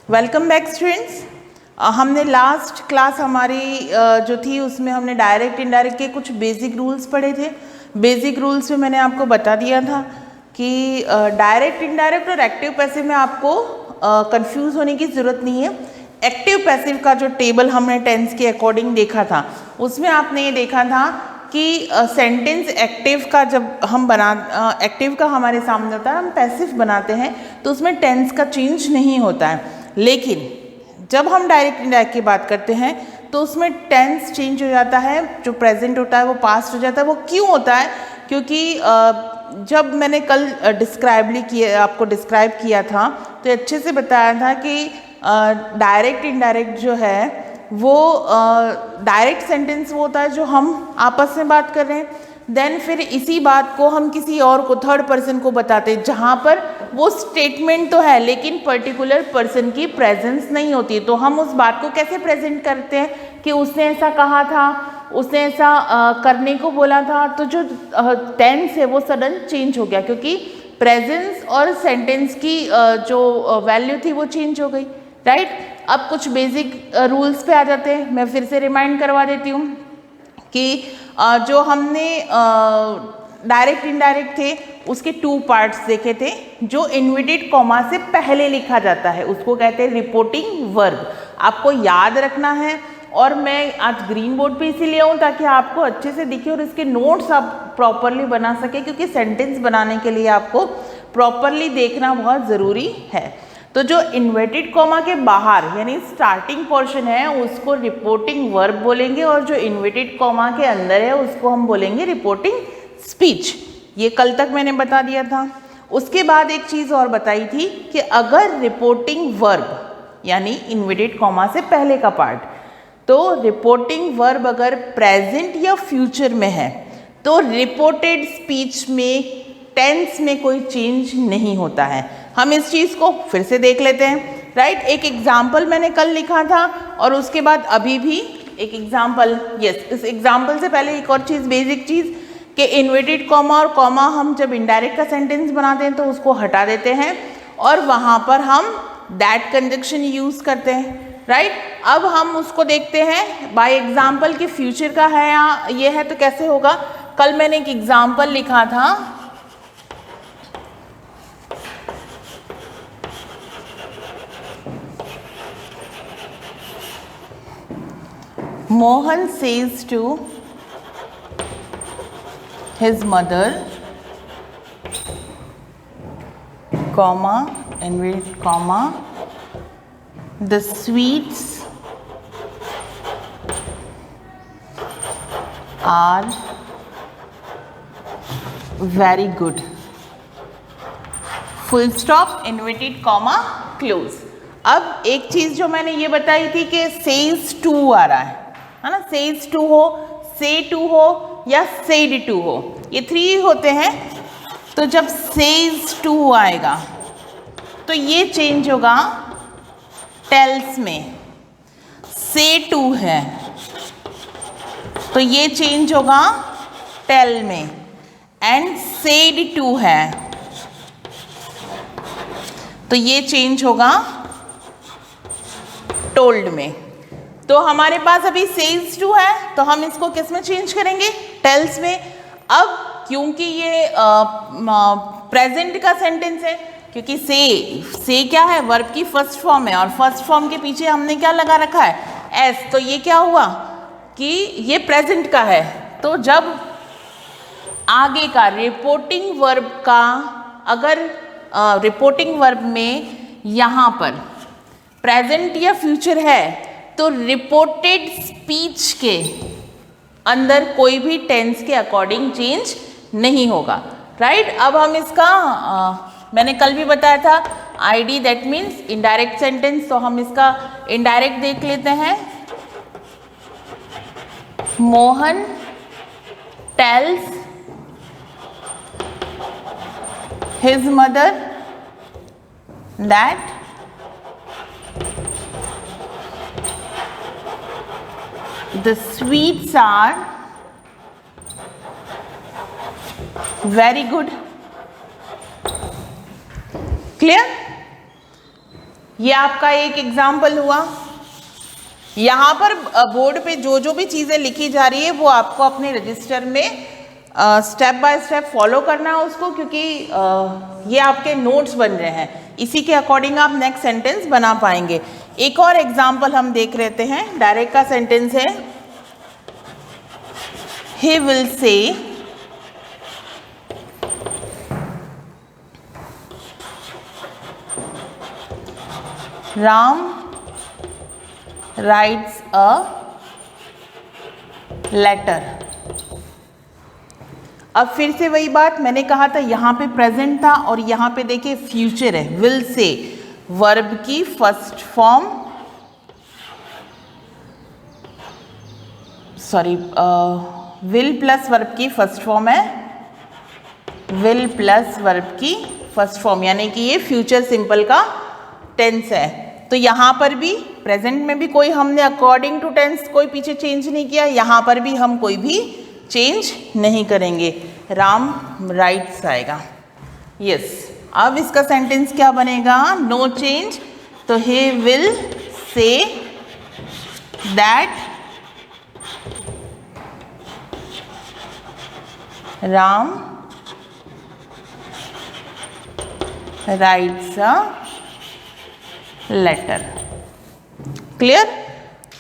Welcome back students. हमने last class हमारी जो थी उसमें हमने डायरेक्ट इनडायरेक्ट के कुछ बेसिक रूल्स पढ़े थे। बेसिक रूल्स में मैंने आपको बता दिया था कि डायरेक्ट इनडायरेक्ट और एक्टिव पैसिव में आपको कंफ्यूज होने की ज़रूरत नहीं है। एक्टिव पैसिव का जो टेबल हमने टेंस के अकॉर्डिंग देखा था उसमें आपने ये देखा था कि सेंटेंस एक्टिव का जब हम एक्टिव का हमारे सामने होता है, हम पैसिव बनाते हैं तो उसमें टेंस का चेंज नहीं होता है। लेकिन जब हम डायरेक्ट इनडायरेक्ट की बात करते हैं तो उसमें टेंस चेंज हो जाता है, जो प्रेजेंट होता है वो पास्ट हो जाता है। वो क्यों होता है? क्योंकि जब मैंने कल आपको डिस्क्राइब किया था तो अच्छे से बताया था कि डायरेक्ट इनडायरेक्ट जो है वो डायरेक्ट सेंटेंस वो होता है जो हम आपस में बात कर रहे हैं, देन फिर इसी बात को हम किसी और को, थर्ड पर्सन को बताते हैं, जहाँ पर वो स्टेटमेंट तो है लेकिन पर्टिकुलर पर्सन की प्रेजेंस नहीं होती। तो हम उस बात को कैसे प्रेजेंट करते हैं कि उसने ऐसा कहा था, उसने ऐसा करने को बोला था, तो जो टेंस है वो सडन चेंज हो गया क्योंकि प्रेजेंस और सेंटेंस की जो वैल्यू थी वो चेंज हो गई, राइट। अब कुछ बेसिक रूल्स पे आ जाते हैं। मैं फिर से रिमाइंड करवा देती हूँ कि जो हमने डायरेक्ट इनडायरेक्ट थे उसके 2 पार्ट्स देखे थे। जो इन्वर्टेड कॉमा से पहले लिखा जाता है उसको कहते हैं रिपोर्टिंग वर्ब। आपको याद रखना है, और मैं आज ग्रीन बोर्ड पे इसीलिए हूँ ताकि आपको अच्छे से दिखे और इसके नोट्स आप प्रॉपरली बना सके, क्योंकि सेंटेंस बनाने के लिए आपको प्रॉपरली देखना बहुत ज़रूरी है। तो जो इन्वर्टेड कॉमा के बाहर यानी स्टार्टिंग पोर्शन है उसको रिपोर्टिंग वर्ब बोलेंगे, और जो इन्वर्टेड कॉमा के अंदर है उसको हम बोलेंगे रिपोर्टिंग स्पीच। ये कल तक मैंने बता दिया था। उसके बाद एक चीज़ और बताई थी कि अगर रिपोर्टिंग वर्ब यानी इन्वर्टेड कॉमा से पहले का पार्ट, तो रिपोर्टिंग वर्ब अगर प्रेजेंट या फ्यूचर में है तो रिपोर्टेड स्पीच में टेंस में कोई चेंज नहीं होता है। हम इस चीज़ को फिर से देख लेते हैं, राइट। एक एग्जाम्पल मैंने कल लिखा था और उसके बाद अभी भी एक एग्जाम्पल, इस एग्जाम्पल से पहले एक और चीज़, बेसिक चीज़, कि इन्वर्टेड कॉमा और कॉमा हम जब इनडायरेक्ट का सेंटेंस बनाते हैं तो उसको हटा देते हैं और वहाँ पर हम दैट कंजक्शन यूज़ करते हैं, राइट। अब हम उसको देखते हैं बाय एग्जाम्पल कि फ्यूचर का है या ये है तो कैसे होगा। कल मैंने एक एग्जाम्पल लिखा था, Mohan says to his mother, comma, inverted comma, the sweets are very good. Full stop, inverted comma, close. अब एक चीज़ जो मैंने ये बताई थी कि says to आ रहा है ना, says to हो, say to हो या said to हो, ये 3 होते हैं। तो जब says to आएगा तो ये चेंज होगा tells में। say to है तो ये चेंज होगा tell में, एंड said to है तो ये चेंज होगा told में। तो हमारे पास अभी says to है तो हम इसको किस में चेंज करेंगे? tells में। अब क्योंकि ये प्रेजेंट का सेंटेंस है, क्योंकि से क्या है, वर्ब की फर्स्ट फॉर्म है, और फर्स्ट फॉर्म के पीछे हमने क्या लगा रखा है? एस। तो ये क्या हुआ कि ये प्रेजेंट का है। तो जब आगे का रिपोर्टिंग वर्ब का, अगर रिपोर्टिंग वर्ब में यहाँ पर प्रेजेंट या फ्यूचर है तो रिपोर्टेड स्पीच के अंदर कोई भी टेंस के अकॉर्डिंग चेंज नहीं होगा, राइट। अब हम इसका मैंने कल भी बताया था ID, that means indirect sentence. तो हम इसका इनडायरेक्ट देख लेते हैं। Mohan tales his mother that the sweets are very good. Clear? ये आपका एक एग्जाम्पल हुआ। यहाँ पर बोर्ड पे जो जो भी चीज़ें लिखी जा रही है वो आपको अपने रजिस्टर में स्टेप बाय स्टेप फॉलो करना है उसको, क्योंकि ये आपके नोट्स बन रहे हैं, इसी के अकॉर्डिंग आप नेक्स्ट सेंटेंस बना पाएंगे। एक और एग्जाम्पल हम देख लेते हैं, डायरेक्ट का सेंटेंस है, ही विल से राम राइट्स अ लेटर। अब फिर से वही बात मैंने कहा था, यहाँ पे प्रेजेंट था और यहाँ पे देखिए फ्यूचर है। विल से वर्ब की first form, sorry will plus verb की फर्स्ट फॉर्म है, विल प्लस वर्ब की फर्स्ट फॉर्म, यानी कि ये फ्यूचर सिंपल का टेंस है। तो यहाँ पर भी प्रेजेंट में भी कोई हमने अकॉर्डिंग टू टेंस कोई पीछे चेंज नहीं किया, यहाँ पर भी हम कोई भी चेंज नहीं करेंगे, राम राइट्स आएगा। यस, अब इसका सेंटेंस क्या बनेगा, नो चेंज। तो he will say that Ram writes a letter. Clear.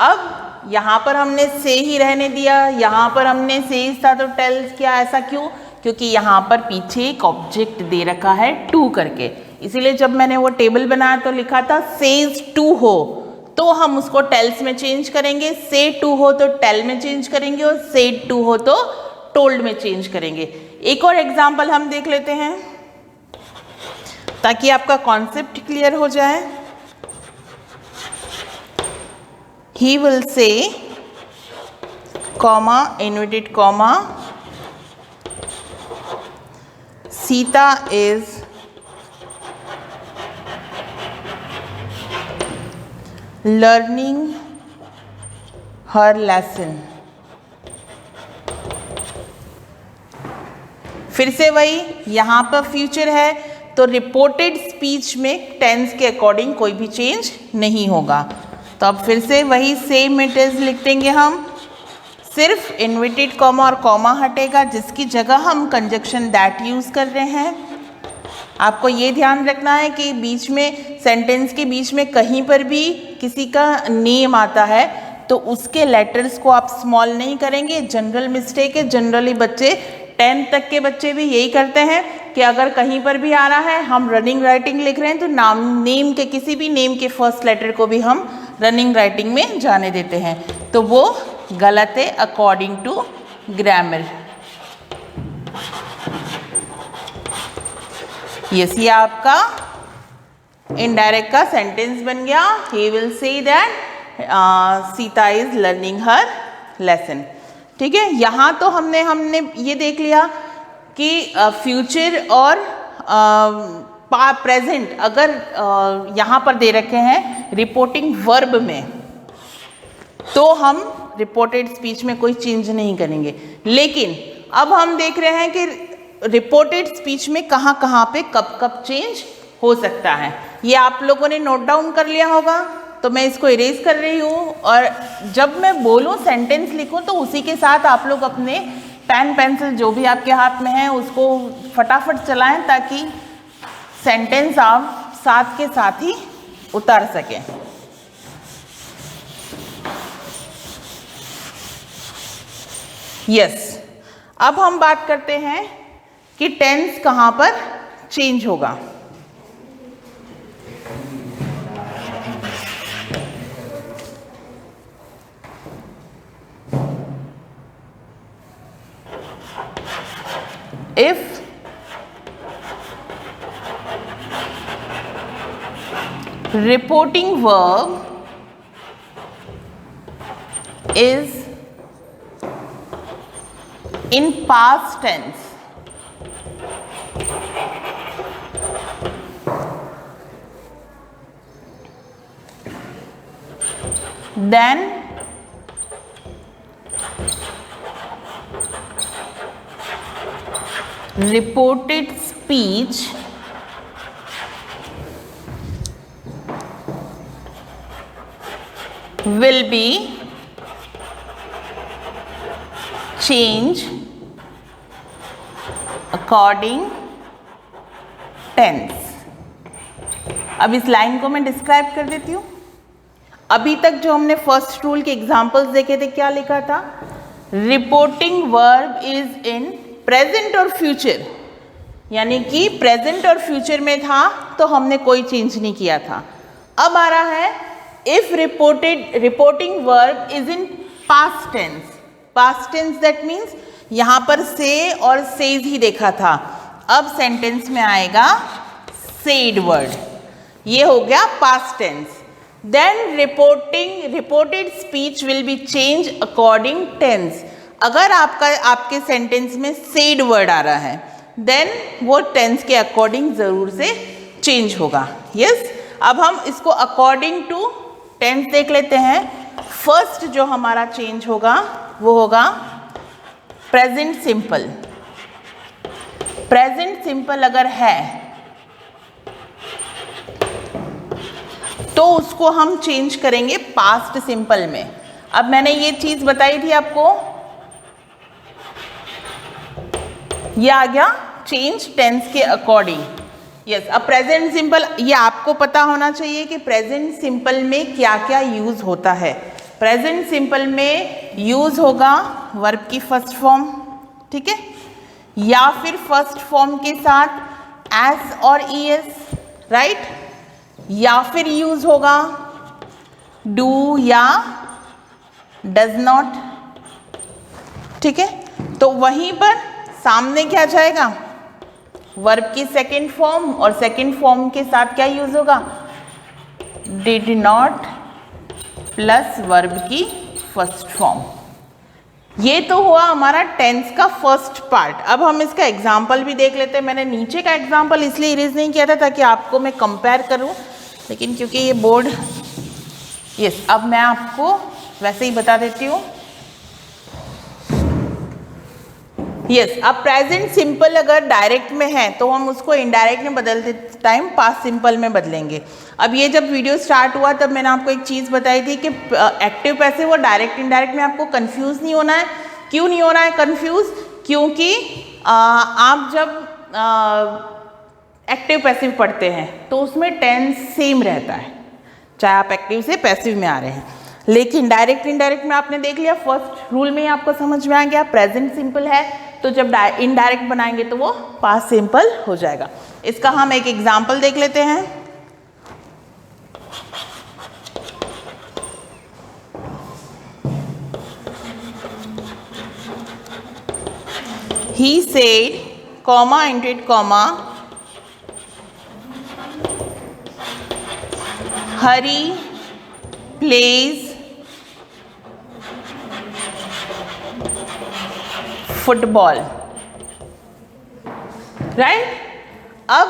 अब यहाँ पर हमने से ही रहने दिया, यहाँ पर हमने से था तो टेल्स किया, ऐसा क्यों, क्योंकि यहाँ पर पीछे एक ऑब्जेक्ट दे रखा है टू करके, इसीलिए जब मैंने वो टेबल बनाया तो लिखा था सेज टू हो, तो हम उसको टेल्स में चेंज करेंगे, से टू हो तो टेल में चेंज करेंगे, और सेड टू हो तो टोल्ड में चेंज करेंगे। एक और एग्जाम्पल हम देख लेते हैं ताकि आपका कॉन्सेप्ट क्लियर हो जाए। He will say, comma, inverted comma, Sita is learning her lesson। फिर से वही, यहाँ पर फ्यूचर है तो रिपोर्टेड स्पीच में टेंस के अकॉर्डिंग कोई भी चेंज नहीं होगा। तो अब फिर से वही सेम इट इज लिख देंगे हम, सिर्फ इन्वर्टेड कॉमा और कॉमा हटेगा, जिसकी जगह हम कंजक्शन दैट यूज़ कर रहे हैं। आपको ये ध्यान रखना है कि बीच में सेंटेंस के बीच में कहीं पर भी किसी का नेम आता है तो उसके लेटर्स को आप स्मॉल नहीं करेंगे, जनरल मिस्टेक है। जनरली बच्चे 10th तक के बच्चे भी यही करते हैं कि अगर कहीं पर भी आ रहा है हम रनिंग राइटिंग लिख रहे हैं तो नेम के किसी भी नेम के फर्स्ट लेटर को भी हम रनिंग राइटिंग में जाने देते हैं, तो वो गलत है अकॉर्डिंग टू ग्रामर। ये आपका इनडायरेक्ट का सेंटेंस बन गया, ही will say that Sita is learning her lesson. ठीक है, यहाँ तो हमने ये देख लिया कि फ्यूचर और प्रेजेंट अगर यहाँ पर दे रखे हैं रिपोर्टिंग वर्ब में तो हम रिपोर्टेड स्पीच में कोई चेंज नहीं करेंगे। लेकिन अब हम देख रहे हैं कि रिपोर्टेड स्पीच में कहाँ पे कब कब चेंज हो सकता है। ये आप लोगों ने नोट डाउन कर लिया होगा, तो मैं इसको इरेज कर रही हूँ, और जब मैं बोलूँ सेंटेंस लिखूँ तो उसी के साथ आप लोग अपने पेन पेंसिल जो भी आपके हाथ में है उसको फटाफट चलाएं ताकि सेंटेंस आप साथ के साथ ही उतार सकें। यस, अब हम बात करते हैं कि टेंस कहाँ पर चेंज होगा। If reporting verb is in past tense, then reported speech will be change according tense। अब इस लाइन को मैं डिस्क्राइब कर देती हूँ। अभी तक जो हमने फर्स्ट रूल के एग्जांपल्स देखे थे, क्या लिखा था? Reporting verb is in present और फ्यूचर, यानी कि प्रेजेंट और फ्यूचर में था तो हमने कोई चेंज नहीं किया था। अब आ रहा है if reporting verb is in past tense. Past tense that means यहाँ पर से और सेज ही देखा था, अब सेंटेंस में आएगा सेड वर्ड, ये हो गया past tense. Then reported speech will be change according tense. अगर आपके सेंटेंस में सेड वर्ड आ रहा है देन वो टेंस के अकॉर्डिंग ज़रूर से चेंज होगा। यस, अब हम इसको अकॉर्डिंग टू टेंस देख लेते हैं। फर्स्ट जो हमारा चेंज होगा वो होगा प्रेजेंट सिंपल। प्रेजेंट सिंपल अगर है तो उसको हम चेंज करेंगे पास्ट सिंपल में। अब मैंने ये चीज बताई थी आपको, ये आ गया चेंज टेंस के अकॉर्डिंग। यस, अब प्रेजेंट सिंपल, ये आपको पता होना चाहिए कि प्रेजेंट सिंपल में क्या क्या यूज होता है। प्रेजेंट सिंपल में यूज होगा वर्ब की फर्स्ट फॉर्म, ठीक है, या फिर फर्स्ट फॉर्म के साथ एस और ईएस, राइट, या फिर यूज होगा डू या डज नॉट, ठीक है। तो वहीं पर सामने क्या जाएगा? वर्ब की सेकंड फॉर्म, और सेकंड फॉर्म के साथ क्या यूज होगा? डिड नॉट प्लस वर्ब की फर्स्ट फॉर्म। ये तो हुआ हमारा टेंस का फर्स्ट पार्ट। अब हम इसका एग्जाम्पल भी देख लेते हैं। मैंने नीचे का एग्जाम्पल इसलिए इरेज नहीं किया था ताकि आपको मैं कंपेयर करूं, लेकिन क्योंकि ये बोर्ड, यस, अब मैं आपको वैसे ही बता देती हूँ। यस, अब प्रेजेंट सिंपल अगर डायरेक्ट में है तो हम उसको इनडायरेक्ट में बदलते टाइम पास्ट सिंपल में बदलेंगे। अब ये जब वीडियो स्टार्ट हुआ तब मैंने आपको एक चीज़ बताई थी कि एक्टिव पैसिव और डायरेक्ट इनडायरेक्ट में आपको कंफ्यूज नहीं होना है। क्यों नहीं होना है कंफ्यूज? क्योंकि आप जब एक्टिव पैसिव पढ़ते हैं तो उसमें टेंस सेम रहता है, चाहे आप एक्टिव से पैसिव में आ रहे हैं। लेकिन डायरेक्ट इनडायरेक्ट में आपने देख लिया, फर्स्ट रूल में ही आपको समझ में आ गया प्रेजेंट सिंपल है तो जब इनडायरेक्ट बनाएंगे तो वो पास्ट सिंपल हो जाएगा। इसका हम एक एग्जाम्पल देख लेते हैं। He said, comma, instead comma, Hari plays football, right. अब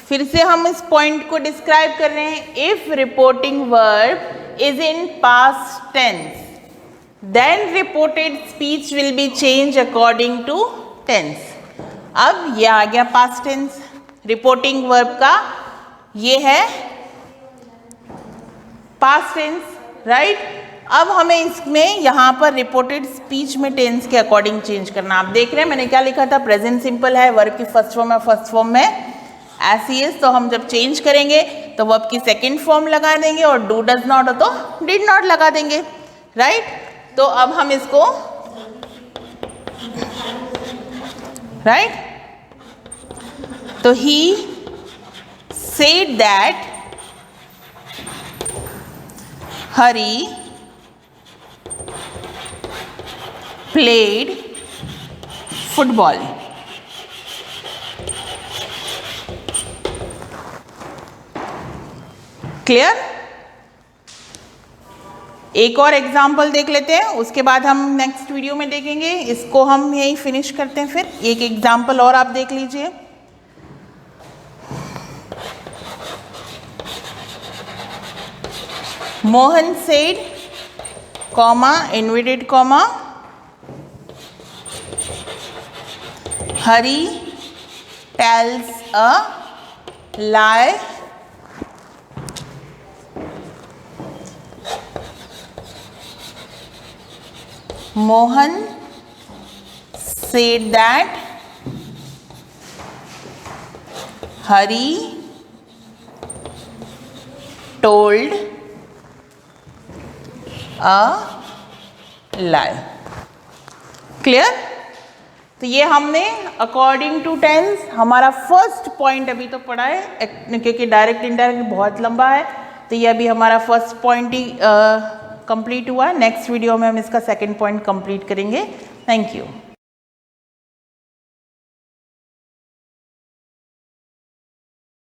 फिर से हम इस पॉइंट को डिस्क्राइब कर रहे हैं। If reporting verb is in past tense then reported speech will be change according to tense. अब ये आ गया पास्ट टेंस रिपोर्टिंग वर्ब का, ये है पास्ट टेंस, राइट। अब हमें इसमें यहाँ पर रिपोर्टेड स्पीच में टेंस के अकॉर्डिंग चेंज करना। आप देख रहे हैं मैंने क्या लिखा था? प्रेजेंट सिंपल है, वर्ब की फर्स्ट फॉर्म है, फर्स्ट फॉर्म में एस ई एस, तो हम जब चेंज करेंगे तो वर्ब की सेकंड फॉर्म लगा देंगे, और डू डज नॉट हो तो डिड नॉट लगा देंगे, राइट। तो अब हम इसको, राइट, तो he said that Hari played football। Clear? एक और एग्जाम्पल देख लेते हैं, उसके बाद हम नेक्स्ट वीडियो में देखेंगे। इसको हम यही फिनिश करते हैं। फिर एक एग्जाम्पल और आप देख लीजिए। Mohan said, comma, inverted comma, Hari tells a lie Mohan said that Hari told a lie. Clear? तो ये हमने अकॉर्डिंग टू टेंस हमारा फर्स्ट पॉइंट अभी तो पढ़ा है, क्योंकि डायरेक्ट इनडायरेक्ट बहुत लंबा है, तो ये अभी हमारा फर्स्ट पॉइंट ही कंप्लीट हुआ। नेक्स्ट वीडियो में हम इसका सेकंड पॉइंट कंप्लीट करेंगे। Thank you.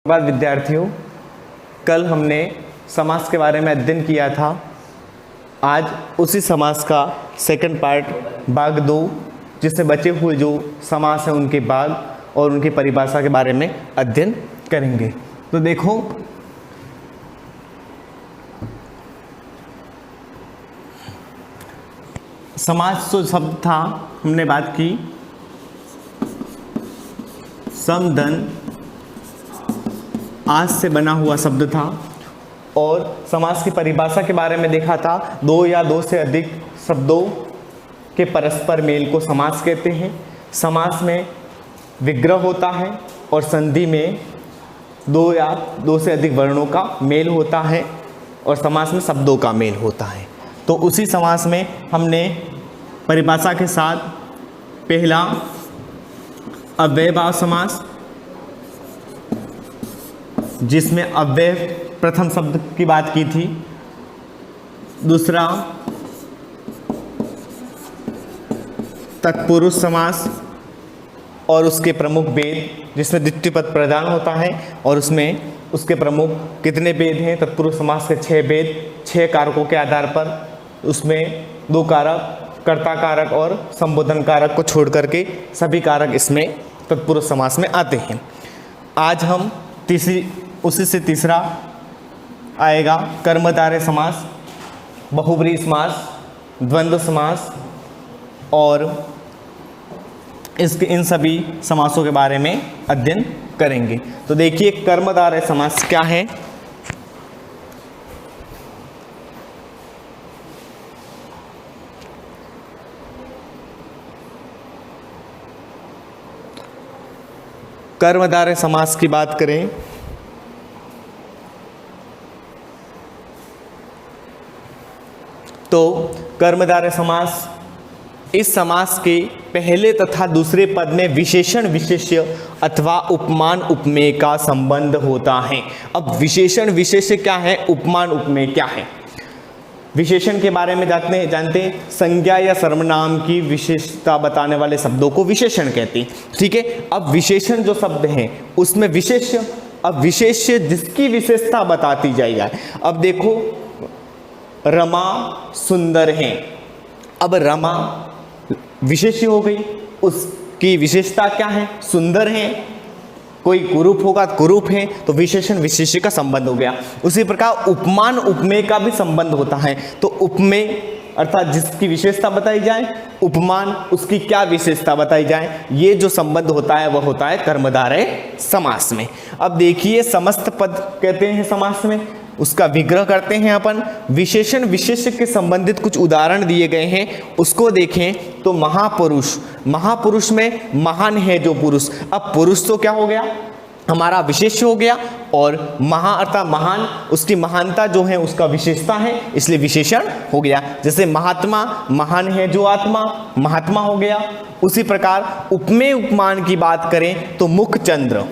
बात विद्यार्थियों, कल हमने समास के बारे में अध्ययन किया था। आज उसी समास का सेकंड पार्ट भाग 2, जिससे बचे हुए जो समास हैं उनके भाग और उनकी परिभाषा के बारे में अध्ययन करेंगे। तो देखो, समास जो शब्द था हमने बात की, सम धन आज से बना हुआ शब्द था, और समास की परिभाषा के बारे में देखा था। दो या दो से अधिक शब्दों के परस्पर मेल को समास कहते हैं। समास में विग्रह होता है और संधि में दो या दो से अधिक वर्णों का मेल होता है, और समास में शब्दों का मेल होता है। तो उसी समास में हमने परिभाषा के साथ पहला अव्ययभाव समास, जिसमें अव्यय प्रथम शब्द की बात की थी। दूसरा तत्पुरुष समास और उसके प्रमुख भेद, जिसमें द्वितीय पद प्रधान होता है और उसमें उसके प्रमुख कितने भेद हैं। तत्पुरुष समास के 6 भेद, 6 कारकों के आधार पर। उसमें 2 कारक, कर्ता कारक और संबोधन कारक को छोड़ करके सभी कारक इसमें तत्पुरुष समास में आते हैं। आज हम उसी से तीसरा आएगा कर्मधारय समास, बहुब्रीहि समास, द्वंद्व समास, और इन सभी समासों के बारे में अध्ययन करेंगे। तो देखिए, कर्मधारय समास क्या है। कर्मधारय समास की बात करें तो कर्मधारय समास, इस समास के पहले तथा दूसरे पद में विशेषण विशेष्य अथवा उपमान उपमेय का संबंध होता है। अब विशेषण विशेष्य क्या है, उपमान उपमेय क्या है। विशेषण के बारे में जानते हैं, संज्ञा या सर्वनाम की विशेषता बताने वाले शब्दों को विशेषण कहते हैं। ठीक है। अब विशेषण जो शब्द हैं उसमें विशेष्य, अब विशेष्य जिसकी विशेषता बताती जाएगी। अब देखो, रमा सुंदर है। अब रमा विशेष्य हो गई, उसकी विशेषता क्या है, सुंदर है। कोई कुरूप होगा, कुरूप है, तो विशेषण विशेष्य का संबंध हो गया। उसी प्रकार उपमान उपमेय का भी संबंध होता है। तो उपमेय अर्थात जिसकी विशेषता बताई जाए, उपमान उसकी क्या विशेषता बताई जाए, ये जो संबंध होता है वह होता है कर्मधारय समास में। अब देखिए, समस्त पद कहते हैं समास में, उसका विग्रह करते हैं अपन। विशेषण विशेष्य के संबंधित कुछ उदाहरण दिए गए हैं, उसको देखें तो महापुरुष, महापुरुष में महान है जो पुरुष। अब पुरुष तो क्या हो गया, हमारा विशेष्य हो गया, और महा अर्थात महान, उसकी महानता जो है उसका विशेषता है, इसलिए विशेषण हो गया। जैसे महात्मा, महान है जो आत्मा, महात्मा हो गया। उसी प्रकार उपमेय उपमान की बात करें तो मुख चंद्र,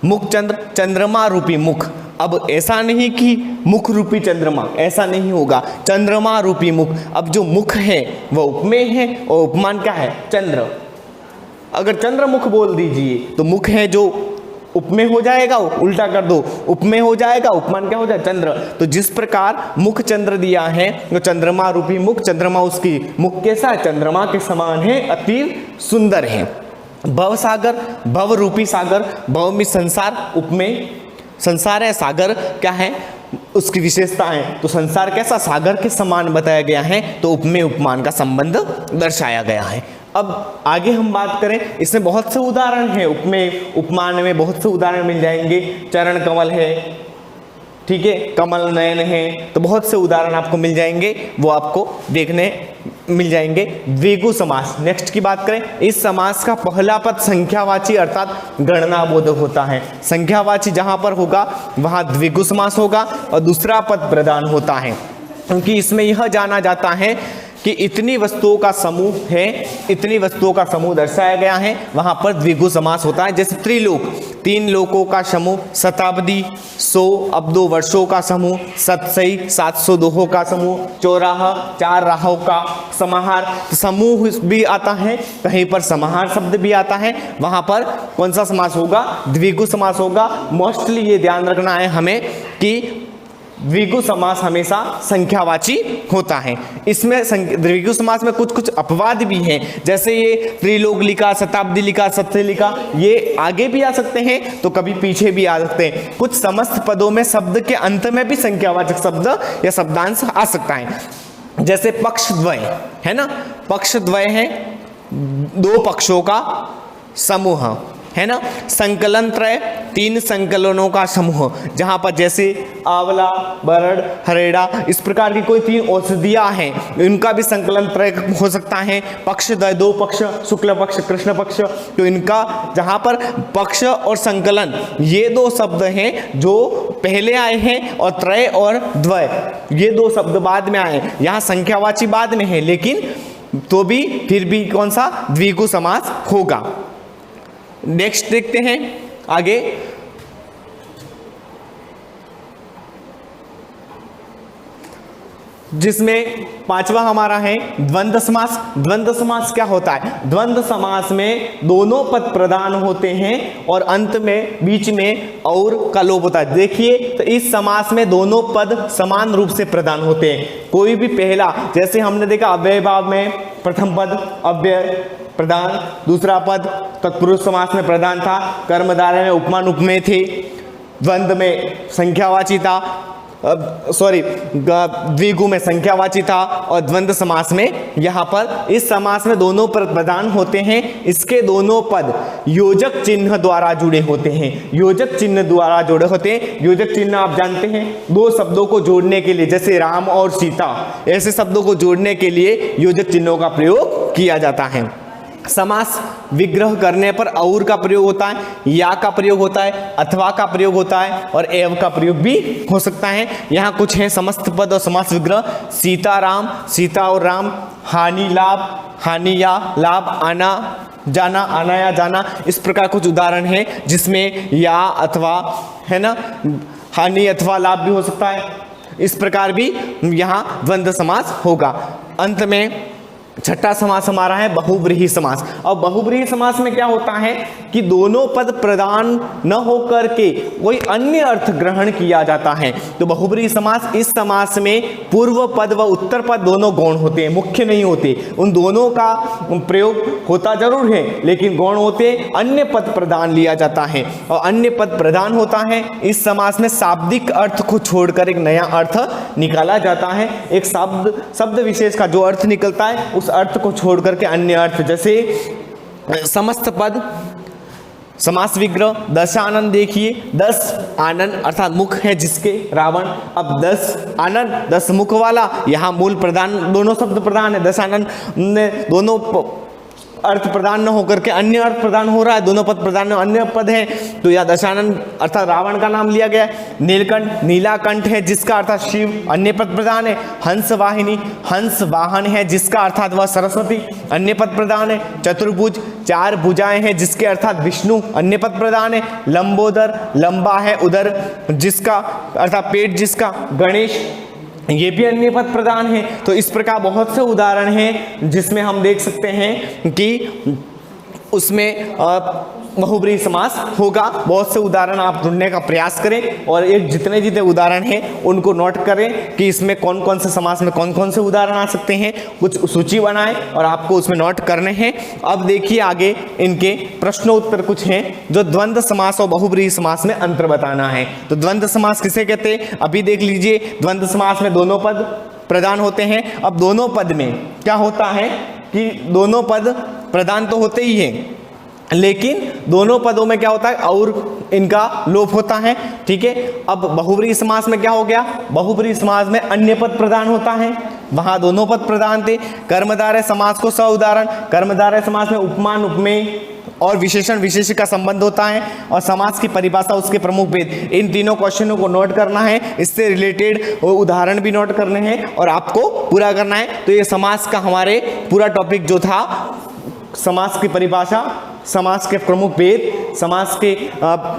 मुख चंद्र, चंद्रमा रूपी मुख। अब ऐसा नहीं कि मुख रूपी चंद्रमा, ऐसा नहीं होगा, चंद्रमा रूपी मुख। अब जो मुख है वह उपमेय है और उपमान क्या है, चंद्र। अगर चंद्रमुख बोल दीजिए तो मुख है जो उपमेय हो जाएगा, उल्टा कर दो उपमेय हो जाएगा, उपमान क्या हो जाए, चंद्र। तो जिस प्रकार मुख चंद्र दिया है, तो चंद्रमा रूपी मुख, चंद्रमा उसकी मुख कैसा है, चंद्रमा के समान है, अति सुंदर है। भव सागर, भव रूपी सागर, भव में संसार, उपमेय संसार है, सागर क्या है, उसकी विशेषता है। तो संसार कैसा, सागर के समान बताया गया है, तो उपमेय उपमान का संबंध दर्शाया गया है। अब आगे हम बात करें, इसमें बहुत से उदाहरण हैं, उपमेय उपमान में बहुत से उदाहरण मिल जाएंगे। चरण कमल है, ठीक है, कमल नयन है, तो बहुत से उदाहरण आपको मिल जाएंगे, वो आपको देखने मिल जाएंगे। द्विगु समास, नेक्स्ट की बात करें, इस समास का पहला पद संख्यावाची अर्थात गणनाबोधक होता है। संख्यावाची जहां पर होगा वहां द्विगु समास होगा और दूसरा पद प्रधान होता है, क्योंकि इसमें यह जाना जाता है कि इतनी वस्तुओं का समूह है, इतनी वस्तुओं का समूह दर्शाया गया है, वहां पर द्विगु समास होता है। जैसे त्रिलोक, 3 लोकों का समूह, शताब्दी 100 अब्दों वर्षों का समूह, सतसई 700 दोहों का समूह, चौराहा 4 राहों का समाहार। समूह भी आता है, कहीं पर समाहार शब्द भी आता है, वहां पर कौन सा समास होगा? द्विगु समास होगा। मोस्टली ये ध्यान रखना है हमें कि द्विगु समास हमेशा संख्यावाची होता है। इसमें द्विगु समास में कुछ कुछ अपवाद भी हैं, जैसे ये त्रिलोक लिखा, शताब्दी लिखा, सत्य लिखा, ये आगे भी आ सकते हैं तो कभी पीछे भी आ सकते हैं। कुछ समस्त पदों में शब्द के अंत में भी संख्यावाचक शब्द या शब्दांश आ सकता है। जैसे पक्षद्वय है ना, पक्षद्वय है 2 पक्षों का समूह है ना। संकलन त्रय 3 संकलनों का समूह, जहां पर जैसे आंवला, बरड़, हरेड़ा, इस प्रकार की कोई 3 औषधियां हैं, इनका भी संकलन त्रय हो सकता है। पक्ष 2 पक्ष, शुक्ल पक्ष, कृष्ण पक्ष, तो इनका जहां पर पक्ष और संकलन ये 2 शब्द हैं जो पहले आए हैं, और त्रय और द्वय ये 2 शब्द बाद में आए। यहाँ संख्यावाची बाद में है, लेकिन तो भी फिर भी कौन सा? द्विगु समास होगा। नेक्स्ट देखते हैं आगे, जिसमें 5वां हमारा है द्वंद्व समास। द्वंद्व समास क्या होता है? द्वंद्व समास में दोनों पद प्रधान होते हैं और अंत में बीच में और का लोप होता है। देखिए, तो इस समास में दोनों पद समान रूप से प्रधान होते हैं। कोई भी पहला, जैसे हमने देखा अव्यय भाव में प्रथम पद अव्यय प्रधान, दूसरा पद तत्पुरुष समास में प्रधान था, कर्मधारय में उपमान उपमेय थे, द्वंद्व में संख्यावाची था, द्विगु में संख्यावाची था, और द्वंद्व समास में यहाँ पर इस समास में दोनों पद प्रधान होते हैं। इसके दोनों पद योजक चिन्ह द्वारा जुड़े होते हैं। योजक चिन्ह द्वारा जुड़े होते हैं। योजक चिन्ह आप जानते हैं, 2 शब्दों को जोड़ने के लिए, जैसे राम और सीता, ऐसे शब्दों को जोड़ने के लिए योजक चिन्हों का प्रयोग किया जाता है। समास विग्रह करने पर और का प्रयोग होता है, या का प्रयोग होता है, अथवा का प्रयोग होता है, और एव का प्रयोग भी हो सकता है। यहाँ कुछ है समस्त पद और समास विग्रह। सीता राम, सीता और राम, हानि लाभ, हानि या लाभ, आना जाना, आना या जाना, इस प्रकार कुछ उदाहरण है जिसमें या अथवा है ना, हानि अथवा लाभ भी हो सकता है। इस प्रकार भी यहाँ द्वंद्व समास होगा। अंत में 6ठा समास हमारा है बहुव्रीहि समास। और बहुव्रीहि समास में क्या होता है कि दोनों पद प्रधान न होकर के कोई अन्य अर्थ ग्रहण किया जाता है। तो बहुव्रीहि समास, इस समास में पूर्व पद व उत्तर पद दोनों गौण होते हैं, मुख्य नहीं होते। उन दोनों का प्रयोग होता जरूर है, लेकिन गौण होते, अन्य पद प्रधान लिया जाता है। और अन्य पद प्रधान होता है इस समास में शाब्दिक अर्थ को छोड़कर एक नया अर्थ निकाला जाता है। एक शब्द विशेष का जो अर्थ निकलता है उस अर्थ को छोड़ करके अन्य अर्थ, जैसे समस्त पद समास विग्रह। दशानन देखिए, 10 आनन अर्थात मुख है जिसके रावण। अब 10 आनन 10 मुख वाला, यहाँ मूल प्रधान, दोनों शब्द प्रधान है। दशानन ने दोनों अर्थ प्रदान न होकर के अन्य अर्थ प्रदान हो रहा है, दोनों पद प्रदान अन्य पद है, तो यह दशानन अर्थात रावण का नाम लिया गया। नीलकंठ, नीलाकंठ है जिसका अर्थात शिव, अन्य पद प्रदान है। हंस वाहिनी, हंस वाहन है जिसका अर्थात वह सरस्वती, अन्य पद प्रदान है। चतुर्भुज, 4 भुजाएं हैं जिसके अर्थात विष्णु, अन्य पद प्रदान है। लंबोदर, लंबा है उदर जिसका अर्थात पेट जिसका, गणेश, ये भी अन्य पद प्रदान है। तो इस प्रकार बहुत से उदाहरण हैं जिसमें हम देख सकते हैं कि उसमें बहुव्रीहि समास होगा। बहुत से उदाहरण आप ढूंढने का प्रयास करें और एक जितने उदाहरण हैं उनको नोट करें कि इसमें कौन कौन से समास में कौन कौन से उदाहरण आ सकते हैं। कुछ सूची बनाएं और आपको उसमें नोट करने हैं। अब देखिए आगे इनके प्रश्नोत्तर कुछ हैं जो द्वंद्व समास और बहुव्रीहि समास में अंतर बताना है। तो द्वंद्व समास किसे कहते हैं अभी देख लीजिए। द्वंद्व समास में दोनों पद प्रधान होते हैं। अब दोनों पद में क्या होता है कि दोनों पद प्रधान तो होते ही हैं, लेकिन दोनों पदों में क्या होता है, और इनका लोप होता है। ठीक है, अब बहुब्रीहि समास में क्या हो गया, बहुब्रीहि समास में अन्य पद प्रधान होता है, वहां दोनों पद प्रधान थे। कर्मधारय समास को स उदाहरण, कर्मधारय समास में उपमान उपमेय और विशेषण विशेष्य का संबंध होता है, और समास की परिभाषा, उसके प्रमुख भेद, इन तीनों क्वेश्चनों को नोट करना है, इससे रिलेटेड उदाहरण भी नोट करने हैं और आपको पूरा करना है। तो ये समास का हमारे पूरा टॉपिक जो था, समास की परिभाषा, समास के प्रमुख भेद, समास के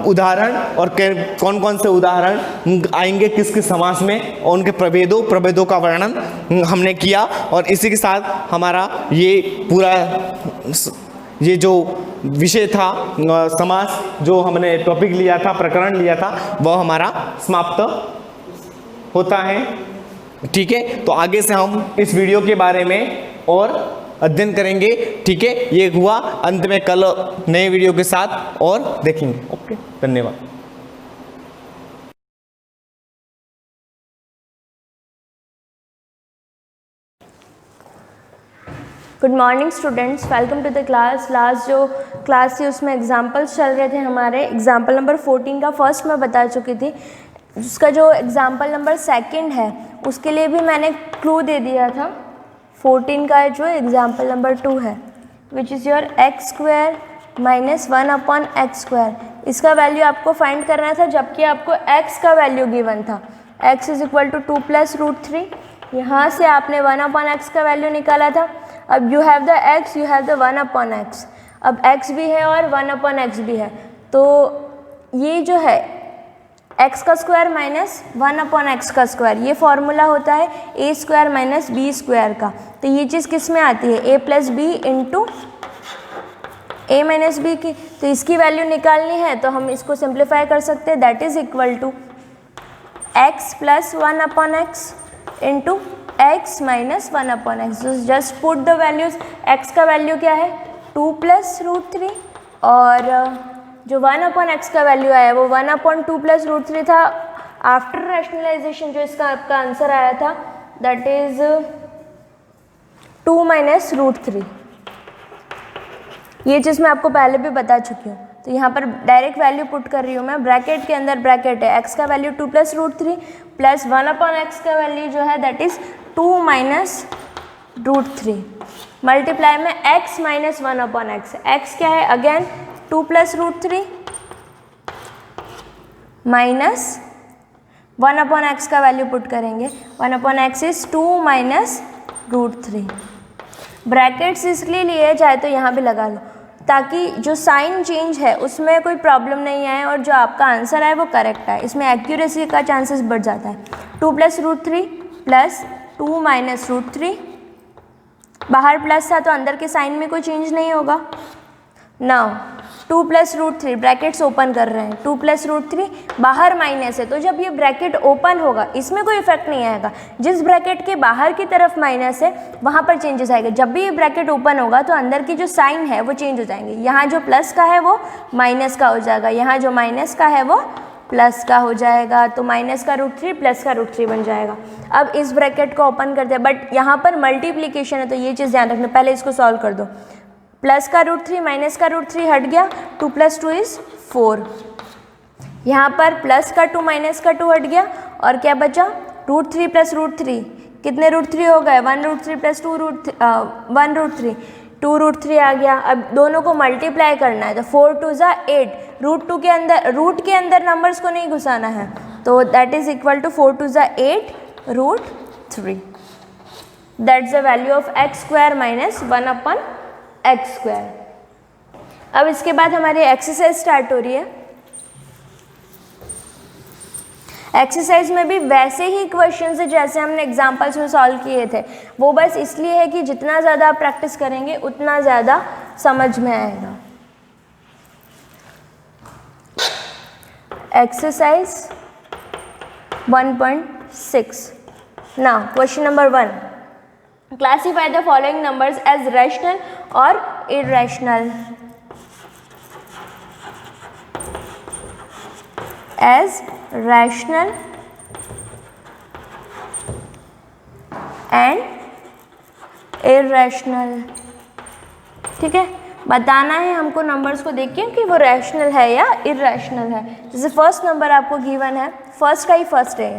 उदाहरण और कौन कौन से उदाहरण आएंगे किस किस समास में, और उनके प्रभेदों का वर्णन हमने किया। और इसी के साथ हमारा ये पूरा ये जो विषय था, समास जो हमने टॉपिक लिया था, प्रकरण लिया था, वह हमारा समाप्त होता है। ठीक है, तो आगे से हम इस वीडियो के बारे में और अध्ययन करेंगे। ठीक है, ये हुआ, अंत में कल नए वीडियो के साथ और देखेंगे। ओके, धन्यवाद। Good morning students, welcome to the class. Last जो क्लास थी उसमें एग्जाम्पल्स चल रहे थे हमारे। एग्जाम्पल नंबर 14 का फर्स्ट मैं बता चुकी थी, उसका जो एग्जाम्पल नंबर सेकंड है उसके लिए भी मैंने क्लू दे दिया था। 14 का जो एग्जाम्पल नंबर 2 है, which is your x square minus 1/x²। इसका वैल्यू आपको फाइंड करना था, जबकि आपको x का वैल्यू गिवन था, x इज इक्वल टू 2 + √3। यहाँ से आपने 1/x का वैल्यू निकाला था। अब you have the x, you have the 1/x। अब x भी है और 1/x भी है, तो ये जो है x का स्क्वायर माइनस 1/x का स्क्वायर, ये फॉर्मूला होता है a² माइनस b² का। तो ये चीज़ किस में आती है, a + b into a minus b की। तो इसकी वैल्यू निकालनी है तो हम इसको सिंप्लीफाई कर सकते हैं, that is equal to x + 1/x into x minus 1/x। Just put the values. x का वैल्यू क्या है 2 + √3, और जो 1/x का वैल्यू आया वो 1/2 + √3 था। आफ्टर रैशनलाइजेशन जो इसका आपका आंसर आया था, दैट इज 2 - √3। ये चीज़ मैं आपको पहले भी बता चुकी हूँ। तो यहाँ पर डायरेक्ट वैल्यू पुट कर रही हूँ मैं, ब्रैकेट के अंदर ब्रैकेट है, x का वैल्यू 2 + √3 प्लस 1/x का वैल्यू जो है दैट इज़ 2 - √3 मल्टीप्लाई में x माइनस 1/x। x क्या है अगेन 2 + √3 माइनस 1/x का वैल्यू पुट करेंगे, 1/x इज 2 - √3। ब्रैकेट्स इसलिए लिए चाहे तो यहाँ भी लगा लो, ताकि जो साइन चेंज है उसमें कोई प्रॉब्लम नहीं आए और जो आपका आंसर है वो करेक्ट है। इसमें एक्यूरेसी का चांसेस बढ़ जाता है। 2 + √3 प्लस 2 - √3, बाहर प्लस था तो अंदर के साइन में कोई चेंज नहीं होगा। नाउ 2 + √3 ब्रैकेट्स ओपन कर रहे हैं, 2 + √3 बाहर माइनस है, तो जब ये ब्रैकेट ओपन होगा इसमें कोई इफेक्ट नहीं आएगा। जिस ब्रैकेट के बाहर की तरफ माइनस है वहाँ पर चेंजेस आएंगे। जब भी ये ब्रैकेट ओपन होगा तो अंदर की जो साइन है वो चेंज हो जाएंगे। यहाँ जो प्लस का है वो माइनस का हो जाएगा, यहाँ जो माइनस का है वो प्लस का हो जाएगा। तो माइनस का √3 प्लस का √3 बन जाएगा। अब इस ब्रैकेट को ओपन करते हैं, बट यहाँ पर मल्टीप्लीकेशन है तो ये चीज़ ध्यान रखना, पहले इसको सॉल्व कर दो। प्लस का √3 माइनस का √3 हट गया, 2 + 2 इज 4। यहाँ पर प्लस का 2 माइनस का 2 हट गया और क्या बचा √3 + √3। कितने √3 हो गए 1 √3 + 2 1 √3 2 √3 आ गया। अब दोनों को मल्टीप्लाई करना है तो 4 × 2 = 8। √2 के अंदर रूट के अंदर नंबर्स को नहीं घुसाना है, तो that is equal to 4 × 2 = 8 √3। That's the value of x² minus 1/x²। अब इसके बाद हमारी एक्सरसाइज स्टार्ट हो रही है। एक्सरसाइज में भी वैसे ही क्वेश्चन है जैसे हमने एग्जाम्पल्स में सॉल्व किए थे, वो बस इसलिए है कि जितना ज़्यादा आप प्रैक्टिस करेंगे उतना ज़्यादा समझ में आएगा। Exercise 1.6। Now question number 1, classify the following numbers as rational और irrational. As rational and irrational. ठीक है, बताना है हमको नंबर्स को देख के कि वो रैशनल है या इरैशनल है। जैसे फर्स्ट नंबर आपको गिवन है, फर्स्ट का ही फर्स्ट है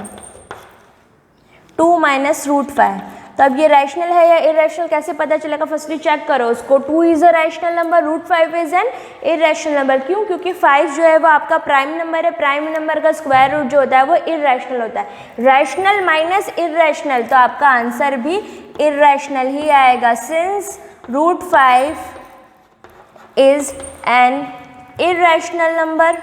2 माइनस रूट 5, तो अब ये रैशनल है या इरैशनल कैसे पता चलेगा? फर्स्टली चेक करो उसको। 2 is a rational number, root 5 is an irrational number. क्यों? क्योंकि 5 जो है वो आपका प्राइम नंबर है, प्राइम नंबर का स्क्वायर रूट जो होता है वो इरैशनल होता है। रैशनल माइनस इरैशनल, तो आपका आंसर भी इरैशनल ही आएगा, since root 5 is an irrational number.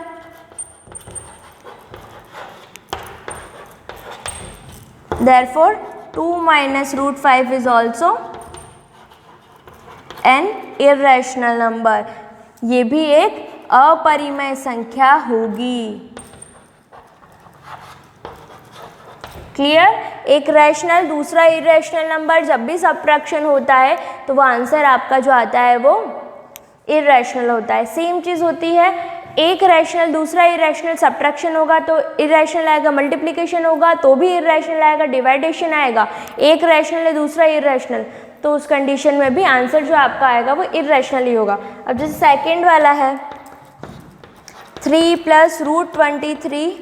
Therefore 2 minus root 5 is also an irrational number। ये भी एक अपरिमेय संख्या होगी। क्लियर? एक रैशनल दूसरा इरैशनल नंबर जब भी सबट्रैक्शन होता है तो वो आंसर आपका जो आता है वो इरैशनल होता है। सेम चीज़ होती है, एक रैशनल दूसरा इरैशनल, सबट्रैक्शन होगा तो इरैशनल आएगा, मल्टीप्लिकेशन होगा तो भी इरैशनल आएगा, डिवाइडेशन आएगा, एक रैशनल है दूसरा इरैशनल, तो उस कंडीशन में भी आंसर जो आपका आएगा वो इरैशनल ही होगा। अब जैसे सेकंड वाला है 3 प्लस रूट 23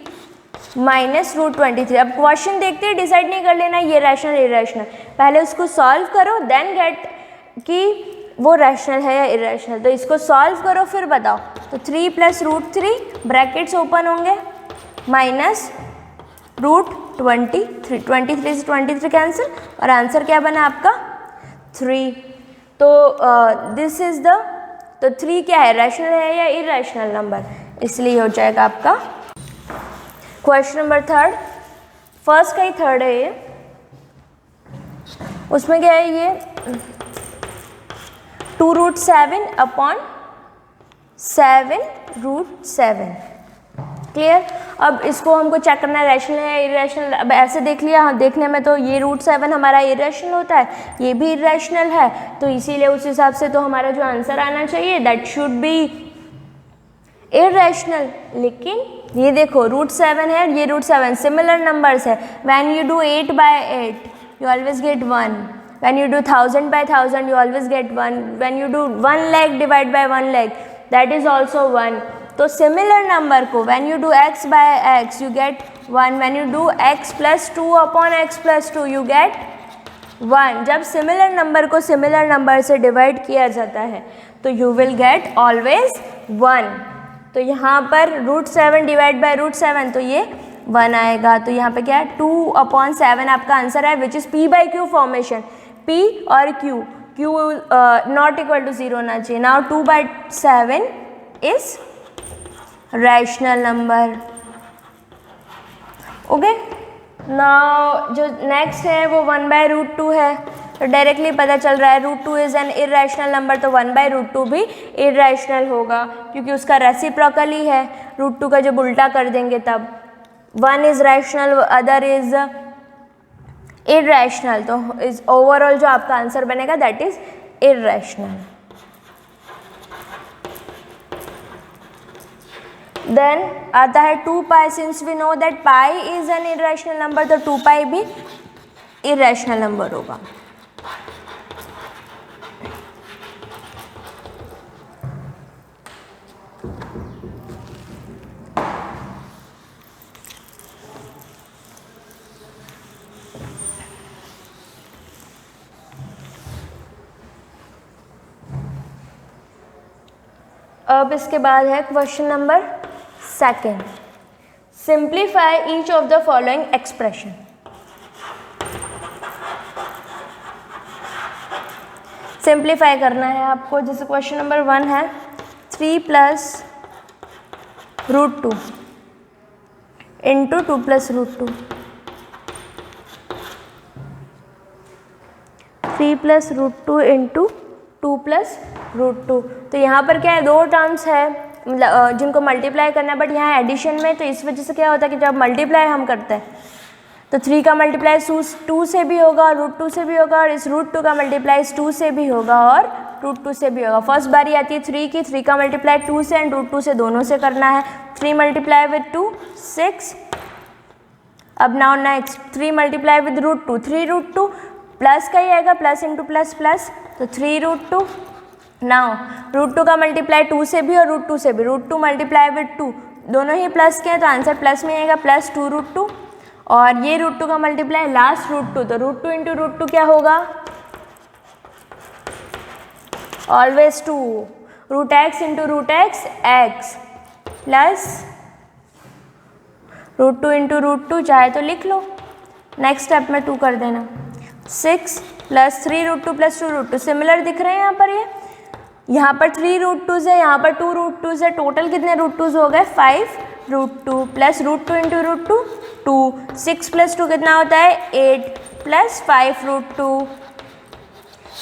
माइनस रूट 23। अब क्वेश्चन देखते हैं, डिसाइड नहीं कर लेना ये रैशनल इरैशनल, पहले उसको सॉल्व करो देन गेट कि वो रैशनल है या इरैशनल। तो इसको सॉल्व करो फिर बताओ। तो 3 प्लस रूट 3 ब्रैकेट्स ओपन होंगे माइनस रूट 23, 23 से 23 कैंसिल और आंसर क्या बना आपका 3। तो दिस इज द, तो 3 क्या है, रैशनल है या इरैशनल नंबर, इसलिए हो जाएगा आपका क्वेश्चन नंबर थर्ड। फर्स्ट का ही थर्ड है ये, उसमें क्या है ये 2 रूट 7 अपॉन 7 रूट 7। क्लियर? अब इसको हमको चेक करना है रैशनल है या इरैशनल। अब ऐसे देख लिया, हाँ देखने में तो ये रूट 7 हमारा इरैशनल होता है, ये भी इरैशनल है, तो इसीलिए उस हिसाब से तो हमारा जो आंसर आना चाहिए दैट शुड बी इरैशनल। लेकिन ये देखो रूट 7 है, ये रूट 7 सिमिलर नंबर्स है। When you do 8 by 8 you always get 1, when you do 1000 by 1000 you always get 1, when you do 1 lakh divide by 1 lakh that is also 1। तो similar number को when you do x by x you get 1, when you do x plus 2 upon x plus 2 you get 1। जब similar number को similar number से divide किया जाता है तो you will get always 1। तो यहाँ पर रूट 7 डिवाइड बाय रूट 7 तो ये 1 आएगा। तो यहाँ पे क्या है 2/7 आपका आंसर है, which is p by Q formation, p और q नॉट इक्वल टू 0 होना चाहिए। Now 2/7 is rational number. Okay, now जो नेक्स्ट है वो 1/√2 है, तो डायरेक्टली पता चल रहा है √2 इज़ एन इरैशनल नंबर, तो 1/√2 भी इरैशनल होगा क्योंकि उसका रेसिप्रोकल ही है। √2 का जब उल्टा कर देंगे तब 1 is rational other is irrational, तो इज ओवरऑल जो आपका आंसर बनेगा दैट इज इरैशनल। देन आता है 2π, since we know that pi is an irrational number, तो 2π भी इरैशनल नंबर होगा। अब इसके बाद है question number second, simplify each of the following expression. Simplify करना है आपको। जैसे क्वेश्चन नंबर 1 है 3 plus √2 into 2 plus √2, 3 plus √2 into 2 plus √2। तो यहाँ पर क्या है, दो टर्म्स है मतलब जिनको मल्टीप्लाई करना है, बट यहाँ एडिशन में, तो इस वजह से क्या होता है कि जब मल्टीप्लाई हम करते हैं तो 3 का मल्टीप्लाई 2 से भी होगा और √2 से भी होगा, और इस √2 का मल्टीप्लाई 2 से भी होगा और √2 से भी होगा। फर्स्ट बारी आती है 3 की, 3 का मल्टीप्लाई 2 से एंड √2 से दोनों से करना है। 3 मल्टीप्लाई विद 2 6। अब now next 3 multiply with √2, 3 √2 plus का ही आएगा, प्लस इंटू प्लस प्लस, तो 3 √2 नाउ √2 का मल्टीप्लाई 2 से भी और √2 से भी, √2 मल्टीप्लाई विद 2 दोनों ही प्लस के हैं तो आंसर प्लस में आएगा, +2 √2। और ये √2 का मल्टीप्लाई लास्ट √2, तो √2 इंटू √2 क्या होगा, always 2, √x into √x x plus √2 into √2 चाहे तो लिख लो, नेक्स्ट स्टेप में 2 कर देना, 6 प्लस 3 √2 प्लस 2 √2, सिमिलर दिख रहे हैं यहाँ पर, ये यहाँ पर 3 √2 है, यहाँ पर 2 √2 है, टोटल कितने √2 हो गए 5 √2 प्लस √2 इंटू √2 2, 6 प्लस 2 कितना होता है 8 plus 5 √2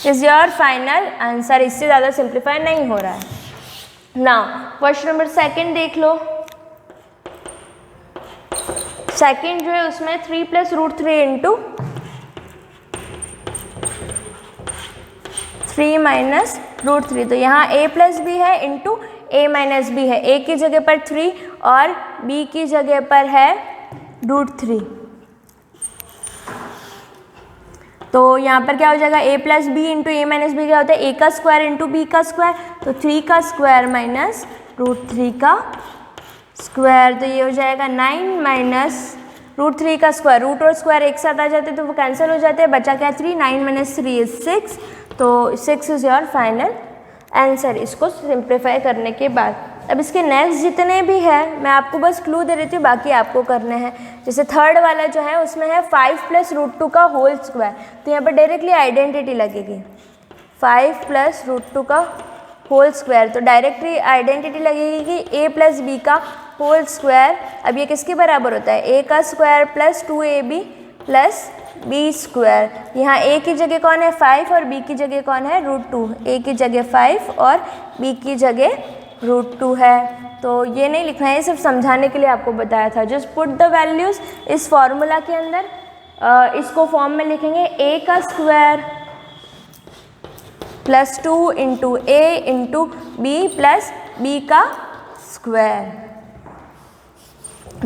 is your final answer. इससे ज़्यादा सिंप्लीफाई नहीं हो रहा है। नाउ क्वेश्चन नंबर सेकंड देख लो। सेकंड जो है उसमें 3 प्लस √3 इंटू 3 माइनस √3, तो यहाँ a प्लस बी है इंटू a माइनस बी है, a की जगह पर 3 और b की जगह पर है √3, तो यहाँ पर क्या हो जाएगा a plus b into a minus b क्या होता है a का स्क्वायर इंटू b का स्क्वायर, तो 3 का स्क्वायर माइनस √3 का स्क्वायर, तो ये हो जाएगा 9 माइनस √3 का स्क्वायर, रूट और स्क्वायर एक साथ आ जाते तो वो कैंसिल हो जाते हैं, बचा क्या 3, 9 माइनस 3 इज 6, तो 6 इज़ योर फाइनल आंसर। इसको सिंप्लीफाई करने के बाद अब इसके नेक्स्ट जितने भी है मैं आपको बस क्लू दे देती हूँ, बाकी आपको करने हैं। जैसे थर्ड वाला जो है उसमें है 5 प्लस √2 का होल स्क्वायर, तो यहाँ पर डायरेक्टली आइडेंटिटी लगेगी 5 प्लस √2 का होल स्क्वायर, तो डायरेक्टली आइडेंटिटी लगेगी कि a प्लस बी का होल स्क्वायर। अब ये किसके बराबर होता है a का square plus 2ab plus b square, यहाँ a की जगह कौन है 5 और b की जगह कौन है √2, a की जगह 5 और b की जगह √2 है, तो ये नहीं लिखना है, सिर्फ समझाने के लिए आपको बताया था। जस्ट पुट द वैल्यूज़ इस फॉर्मूला के अंदर, इसको फॉर्म में लिखेंगे a का square plus 2 into a into b plus b का स्क्वायर,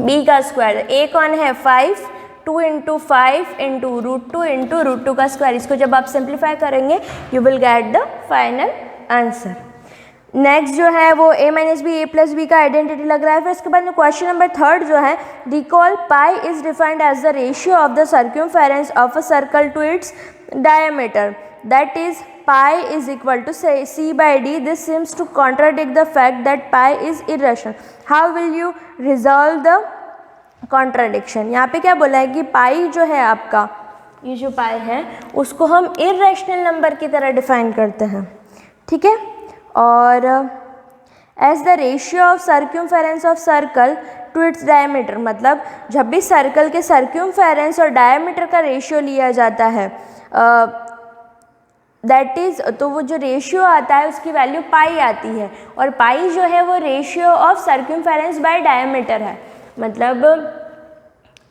b का स्क्वायर, a कौन है 5, 2 इंटू 5 इंटू √2 इंटू √2 का स्क्वायर, इसको जब आप सिंप्लीफाई करेंगे you will get the final answer. Next जो है वो a minus b a plus b का आइडेंटिटी लग रहा है। फिर इसके बाद में क्वेश्चन नंबर थर्ड जो है, recall pi is defined as the ratio of the circumference of a circle to its diameter, that is pi is equal to say c by d. This seems to contradict the fact that pi is irrational. How will you resolve the contradiction? यहाँ पे क्या बोला है कि pi जो है आपका, ये जो pi है उसको हम irrational नंबर की तरह डिफाइन करते हैं, ठीक है। और as the ratio of circumference of circle to its diameter, मतलब जब भी सर्कल के circumference और diameter का रेशियो लिया जाता है दैट इज़, तो वो जो रेशियो आता है उसकी वैल्यू पाई आती है, और पाई जो है वो रेशियो ऑफ सर्क्यूमफेरेंस बाय डायमीटर है, मतलब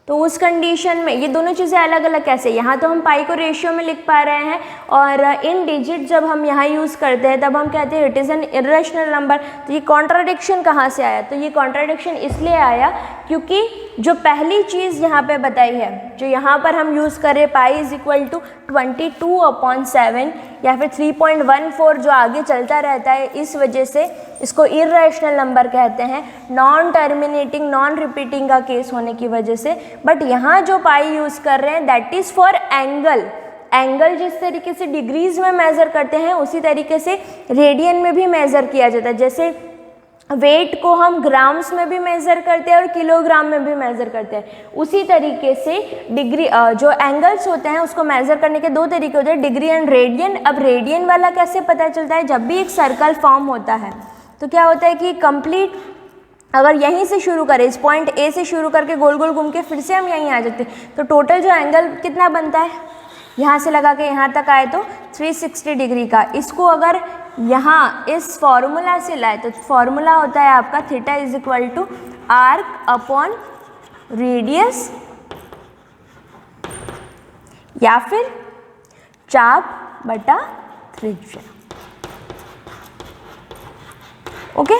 तो उस कंडीशन में ये दोनों चीज़ें अलग अलग कैसे, यहाँ तो हम पाई को रेशियो में लिख पा रहे हैं और इन डिजिट जब हम यहाँ यूज़ करते हैं तब हम कहते हैं it is an irrational number. तो ये कॉन्ट्राडिक्शन कहाँ से आया, तो ये कॉन्ट्राडिक्शन इसलिए आया क्योंकि जो पहली चीज़ यहाँ पे बताई है, जो यहाँ पर हम यूज़ करें पाई इज इक्वल टू 22/7 या फिर 3.14 जो आगे चलता रहता है, इस वजह से इसको इरेशनल नंबर कहते हैं, नॉन टर्मिनेटिंग नॉन रिपीटिंग का केस होने की वजह से। बट यहाँ जो पाई यूज़ कर रहे हैं that is for angle, angle जिस तरीके से डिग्रीज में मेज़र करते हैं उसी तरीके से रेडियन में भी मेज़र किया जाता है। जैसे वेट को हम ग्राम्स में भी मेज़र करते हैं और किलोग्राम में भी मेज़र करते हैं, उसी तरीके से डिग्री जो एंगल्स होते हैं उसको मेज़र करने के दो तरीके होते हैं, डिग्री एंड रेडियन। अब रेडियन वाला कैसे पता चलता है, जब भी एक सर्कल फॉर्म होता है तो क्या होता है कि कंप्लीट अगर यहीं से शुरू करें, इस पॉइंट ए से शुरू करके गोल गोल घूम के फिर से हम यहीं आ जाते हैं, तो टोटल जो एंगल कितना बनता है, यहाँ से लगा के यहाँ तक आए तो 360 डिग्री का। इसको अगर यहाँ इस फॉर्मूला से लाए तो फॉर्मूला होता है आपका theta is equal to arc upon radius या फिर चाप बटा त्रिज्या। ओके,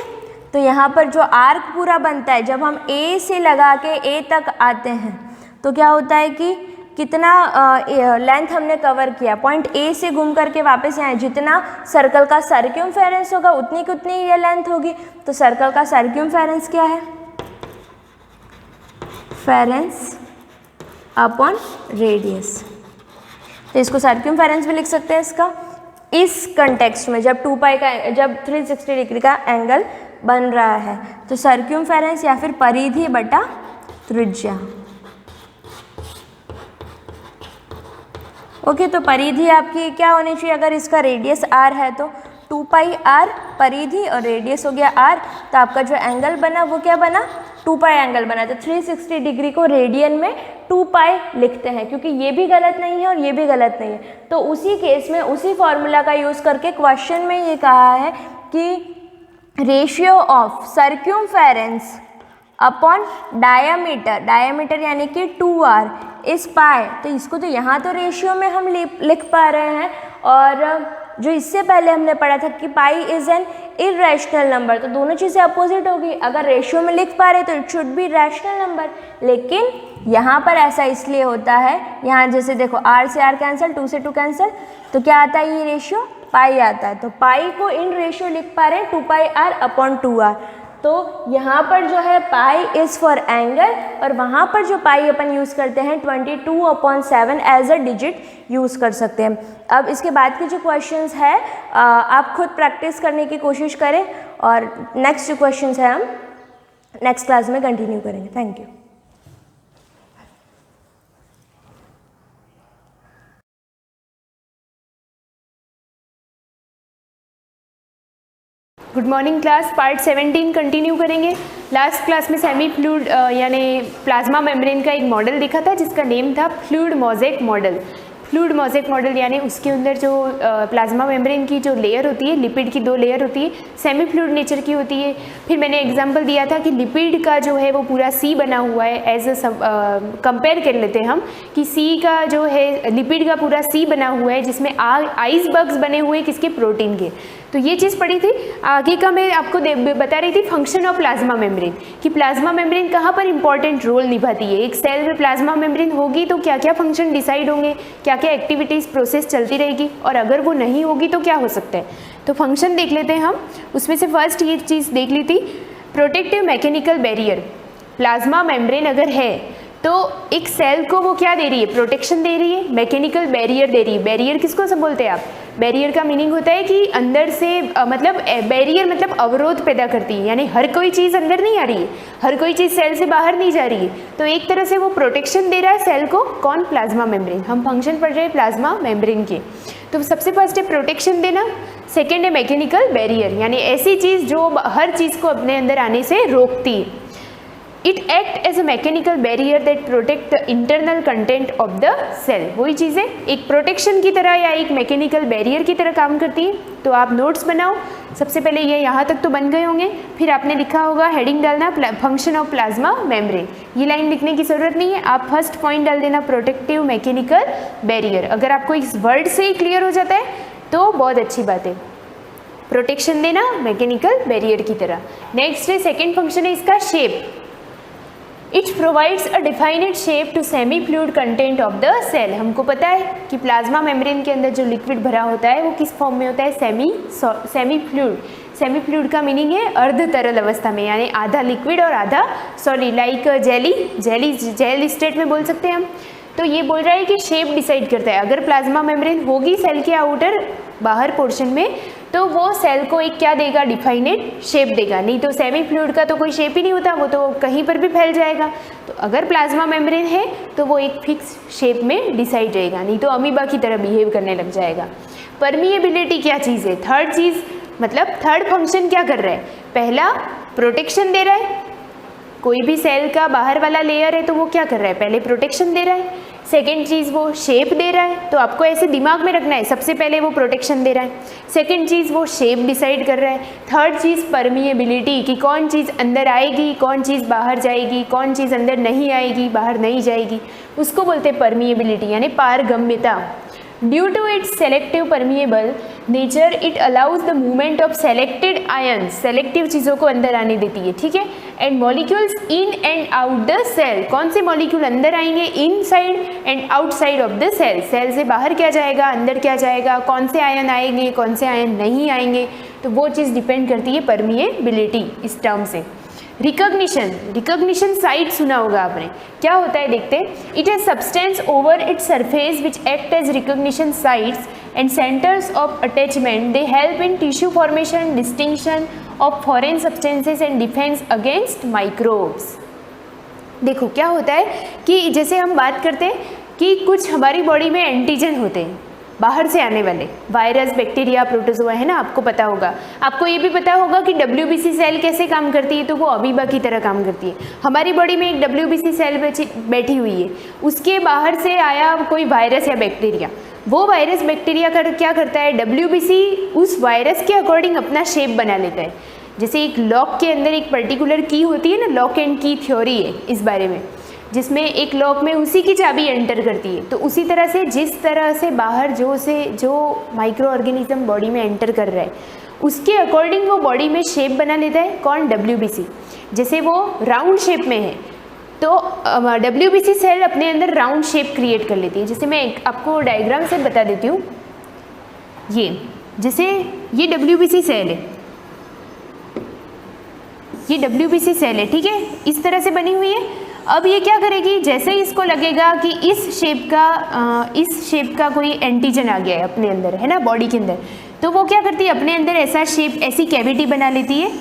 तो यहाँ पर जो आर्क पूरा बनता है, जब हम ए से लगा के ए तक आते हैं तो क्या होता है कि कितना लेंथ हमने कवर किया, पॉइंट ए से घूम करके वापस आए, जितना सर्कल का सर्क्यूमफेरेंस होगा उतनी की उतनी ये लेंथ होगी। तो सर्कल का सर्क्यूमफेरेंस क्या है, फेरेंस अपॉन रेडियस। तो इसको सर्क्यूमफेरेंस भी लिख सकते हैं इसका। इस कंटेक्स्ट में जब 2 पाई का, जब 360 डिग्री का एंगल बन रहा है तो सर्क्यूमफेरेंस या फिर परिधि बटा त्रिज्या। ओके, तो परिधि आपकी क्या होनी चाहिए, अगर इसका रेडियस r है तो 2 पाई r परिधि और रेडियस हो गया r, तो आपका जो एंगल बना वो क्या बना, 2 पाई एंगल बना। तो 360 डिग्री को रेडियन में 2 पाई लिखते हैं, क्योंकि ये भी गलत नहीं है और ये भी गलत नहीं है। तो उसी केस में उसी फॉर्मूला का यूज़ करके क्वेश्चन में ये कहा है कि ratio of circumference upon diameter, diameter यानी कि 2r इस पाई। तो इसको तो यहाँ तो रेशियो में हम लिख पा रहे हैं, और जो इससे पहले हमने पढ़ा था कि पाई इज़ एन इरेशनल नंबर, तो दोनों चीज़ें अपोजिट होगी। अगर रेशियो में लिख पा रहे तो it should be rational number, लेकिन यहाँ पर ऐसा इसलिए होता है, यहाँ जैसे देखो r से r कैंसिल, 2 से 2 कैंसिल, तो क्या आता है ये रेशियो, पाई आता है। तो पाई को इन रेशियो लिख पा रहे हैं 2 पाई r अपॉन 2r। तो यहाँ पर जो है पाई इज़ फॉर एंगल, और वहाँ पर जो पाई अपन यूज़ करते हैं 22/7 एज अ डिजिट यूज़ कर सकते हैं। अब इसके बाद के जो क्वेश्चंस है आप खुद प्रैक्टिस करने की कोशिश करें, और नेक्स्ट जो क्वेश्चंस है हम नेक्स्ट क्लास में कंटिन्यू करेंगे। Thank you. Good morning class, part 17 continue करेंगे। लास्ट क्लास में सेमी फ्लूइड यानी प्लाज्मा मेम्ब्रेन का एक मॉडल देखा था जिसका नेम था fluid mosaic model. Fluid mosaic model यानी उसके अंदर जो प्लाज्मा मेम्ब्रेन की जो लेयर होती है, लिपिड की 2 लेयर होती है, सेमी फ्लूइड नेचर की होती है। फिर मैंने एग्जांपल दिया था कि लिपिड का जो है वो पूरा सी बना हुआ है, एज अ कंपेयर कर लेते हैं हम कि सी का जो है लिपिड का पूरा सी बना हुआ है, जिसमें आइसबर्ग्स बने हुए हैं किसके, प्रोटीन के। तो ये चीज़ पढ़ी थी। आगे का मैं आपको बता रही थी फंक्शन ऑफ प्लाज्मा मेम्ब्रेन, कि प्लाज्मा मेम्ब्रेन कहाँ पर इंपॉर्टेंट रोल निभाती है। एक सेल में प्लाज्मा मेम्ब्रेन होगी तो क्या क्या फंक्शन डिसाइड होंगे, क्या क्या एक्टिविटीज़ प्रोसेस चलती रहेगी, और अगर वो नहीं होगी तो क्या हो सकता है। तो फंक्शन देख लेते हैं हम। उसमें से फर्स्ट ये चीज़ देख ली थी, protective mechanical barrier. Plasma membrane अगर है तो एक सेल को वो क्या दे रही है, प्रोटेक्शन दे रही है, मैकेनिकल बैरियर दे रही है। बैरियर किसको सब बोलते हैं आप, बैरियर का मीनिंग होता है कि अंदर से मतलब बैरियर मतलब अवरोध पैदा करती है, यानी हर कोई चीज़ अंदर नहीं आ रही है, हर कोई चीज़ सेल से बाहर नहीं जा रही है। तो एक तरह से वो प्रोटेक्शन दे रहा है सेल को, कौन, प्लाज्मा मेम्ब्रेन। हम फंक्शन पढ़ रहे हैं प्लाज्मा मेम्ब्रेन के। तो सबसे फर्स्ट है प्रोटेक्शन देना, सेकेंड है मैकेनिकल बैरियर, यानी ऐसी चीज़ जो हर चीज़ को अपने अंदर आने से रोकती है। It act as a mechanical barrier that protect the internal content of the cell. वही चीज़ें एक प्रोटेक्शन की तरह या एक मैकेनिकल बैरियर की तरह काम करती है। तो आप नोट्स बनाओ। सबसे पहले ये यहाँ तक तो बन गए होंगे, फिर आपने लिखा होगा हेडिंग डालना फंक्शन ऑफ प्लाज्मा मेम्ब्रेन। ये लाइन लिखने की ज़रूरत नहीं है, आप फर्स्ट पॉइंट डाल देना प्रोटेक्टिव मैकेनिकल बैरियर। अगर आपको इस वर्ड से ही क्लियर हो जाता है तो बहुत अच्छी बात है, प्रोटेक्शन देना मैकेनिकल बैरियर की तरह। नेक्स्ट है सेकेंड फंक्शन है इसका shape. It provides a defined shape to semi fluid content of the cell. हमको पता है कि प्लाज्मा मेम्ब्रेन के अंदर जो लिक्विड भरा होता है वो किस फॉर्म में होता है, सेमी फ्लूइड। सेमी फ्लूइड का मीनिंग है अर्ध तरल अवस्था में, यानी आधा लिक्विड और आधा सॉलिड, लाइक जेल स्टेट में बोल सकते हैं हम। तो ये बोल रहा है कि शेप डिसाइड करता है। अगर प्लाज्मा मेम्ब्रेन होगी सेल के आउटर बाहर पोर्शन में तो वो सेल को एक क्या देगा, डिफाइनेड शेप देगा। नहीं तो सेमी फ्लूइड का तो कोई शेप ही नहीं होता, वो तो कहीं पर भी फैल जाएगा। तो अगर प्लाज्मा मेम्ब्रेन है तो वो एक फिक्स शेप में डिसाइड रहेगा, नहीं तो अमीबा की तरह बिहेव करने लग जाएगा। परमिएबिलिटी क्या चीज़ है, थर्ड चीज़, मतलब थर्ड फंक्शन क्या कर रहा है। पहला प्रोटेक्शन दे रहा है, कोई भी सेल का बाहर वाला लेयर है तो वो क्या कर रहा है, पहले प्रोटेक्शन दे रहा है। सेकेंड चीज़ वो शेप दे रहा है, तो आपको ऐसे दिमाग में रखना है, सबसे पहले वो प्रोटेक्शन दे रहा है, सेकेंड चीज़ वो शेप डिसाइड कर रहा है, थर्ड चीज़ परमिएबिलिटी कि कौन चीज़ अंदर आएगी, कौन चीज़ बाहर जाएगी, कौन चीज़ अंदर नहीं आएगी, बाहर नहीं जाएगी, उसको बोलते हैं परमिएबिलिटी, यानी पारगम्यता। Due to its selective permeable nature it allows the movement of selected ions, selective चीज़ों को अंदर आने देती है, ठीक है। And molecules in and out the cell. कौन से मॉलिक्यूल अंदर आएंगे? Inside and outside of the cell. Cell से बाहर क्या जाएगा, अंदर क्या जाएगा, कौन से आयन आएंगे, कौन से आयन नहीं आएंगे, तो वो चीज़ डिपेंड करती है परमिएबिलिटी इस टर्म से। रिकॉग्निशन साइट सुना होगा आपने, क्या होता है देखते हैं। It has substance over its surface which act as recognition sites and centers of attachment. They help in tissue formation, distinction of foreign substances and defense against microbes. देखो क्या होता है कि जैसे हम बात करते हैं कि कुछ हमारी बॉडी में एंटीजन होते हैं बाहर से आने वाले, वायरस, बैक्टीरिया, प्रोटोजोआ, है ना, आपको पता होगा। आपको ये भी पता होगा कि WBC सेल कैसे काम करती है, तो वो अमीबा की तरह काम करती है। हमारी बॉडी में एक WBC सेल बैठी हुई है, उसके बाहर से आया कोई वायरस या बैक्टीरिया, वो वायरस बैक्टीरिया क्या करता है, WBC उस वायरस के अकॉर्डिंग अपना शेप बना लेता है। जैसे एक लॉक के अंदर एक पर्टिकुलर की होती है ना, लॉक एंड की थ्योरी है इस बारे में, जिसमें एक लॉक में उसी की चाबी एंटर करती है। तो उसी तरह से जिस तरह से बाहर जो माइक्रो ऑर्गेनिज्म बॉडी में एंटर कर रहा है उसके अकॉर्डिंग वो बॉडी में शेप बना लेता है। कौन? WBC। जैसे वो राउंड शेप में है तो WBC सेल अपने अंदर राउंड शेप क्रिएट कर लेती है। जैसे मैं आपको डायग्राम से बता देती हूँ, जैसे ये WBC सेल है, ये WBC सेल है, ठीक है, इस तरह से बनी हुई है। अब ये क्या करेगी, जैसे ही इसको लगेगा कि इस शेप का कोई एंटीजन आ गया है अपने अंदर, है ना, बॉडी के अंदर, तो वो क्या करती है, अपने अंदर ऐसा शेप, ऐसी कैविटी बना लेती है,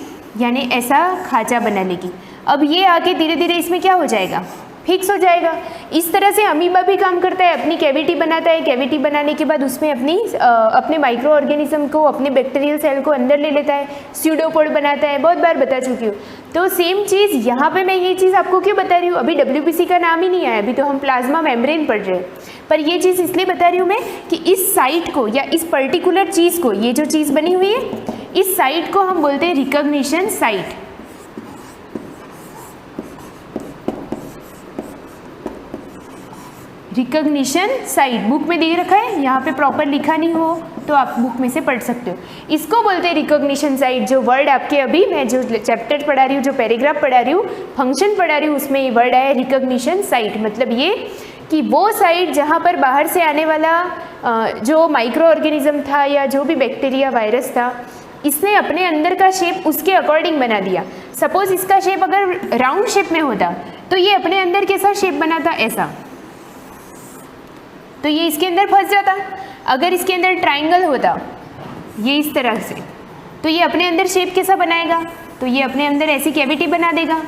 यानी ऐसा खांचा बना लेगी। अब ये आके धीरे धीरे इसमें क्या हो जाएगा, फिक्स हो जाएगा। इस तरह से अमीबा भी काम करता है, अपनी कैविटी बनाता है, कैविटी बनाने के बाद उसमें अपने माइक्रो ऑर्गेनिज्म को, अपने बैक्टीरियल सेल को अंदर ले लेता है, स्यूडोपोड बनाता है, बहुत बार बता चुकी हूँ। तो सेम चीज़ यहाँ पे मैं ये चीज़ आपको क्यों बता रही हूँ, अभी WBC का नाम ही नहीं आया, अभी तो हम प्लाज्मा मेम्ब्रेन पढ़ रहे हैं, पर ये चीज़ इसलिए बता रही हूँ मैं कि इस साइट को या इस पर्टिकुलर चीज़ को, ये जो चीज़ बनी हुई है, इस साइट को हम बोलते हैं recognition site. Recognition site book में दे रखा है, यहाँ पे प्रॉपर लिखा नहीं हो तो आप बुक में से पढ़ सकते हो। इसको बोलते हैं रिकॉग्निशन साइट। जो वर्ड आपके अभी मैं जो चैप्टर पढ़ा रही हूँ, जो पैराग्राफ पढ़ा रही हूँ, फंक्शन पढ़ा रही हूँ, उसमें ये वर्ड आया रिकॉग्निशन साइट। मतलब ये कि वो साइट जहाँ पर बाहर से आने वाला जो माइक्रो ऑर्गेनिज्म था या जो भी बैक्टीरिया, वायरस था, इसने अपने अंदर का शेप उसके अकॉर्डिंग बना दिया। सपोज इसका शेप अगर राउंड शेप में होता तो ये अपने अंदर कैसा शेप बनाता, ऐसा, तो ये इसके अंदर फंस जाता। अगर इसके अंदर ट्राइंगल होता ये इस तरह से, तो ये अपने अंदर शेप कैसा बनाएगा, तो ये अपने अंदर ऐसी कैविटी बना देगा,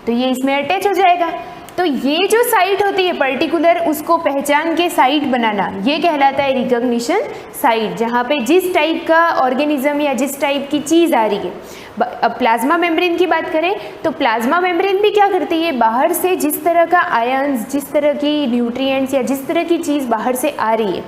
तो ये इसमें अटैच हो जाएगा। तो ये जो साइट होती है पर्टिकुलर, उसको पहचान के साइट बनाना, ये कहलाता है रिकॉग्निशन साइट, जहाँ पे जिस टाइप का ऑर्गेनिज्म या जिस टाइप की चीज़ आ रही है। अब प्लाज्मा मेम्ब्रेन की बात करें तो प्लाज्मा मेम्ब्रेन भी क्या करती है, बाहर से जिस तरह का आयन्स, जिस तरह की न्यूट्रिएंट्स या जिस तरह की चीज़ बाहर से आ रही है,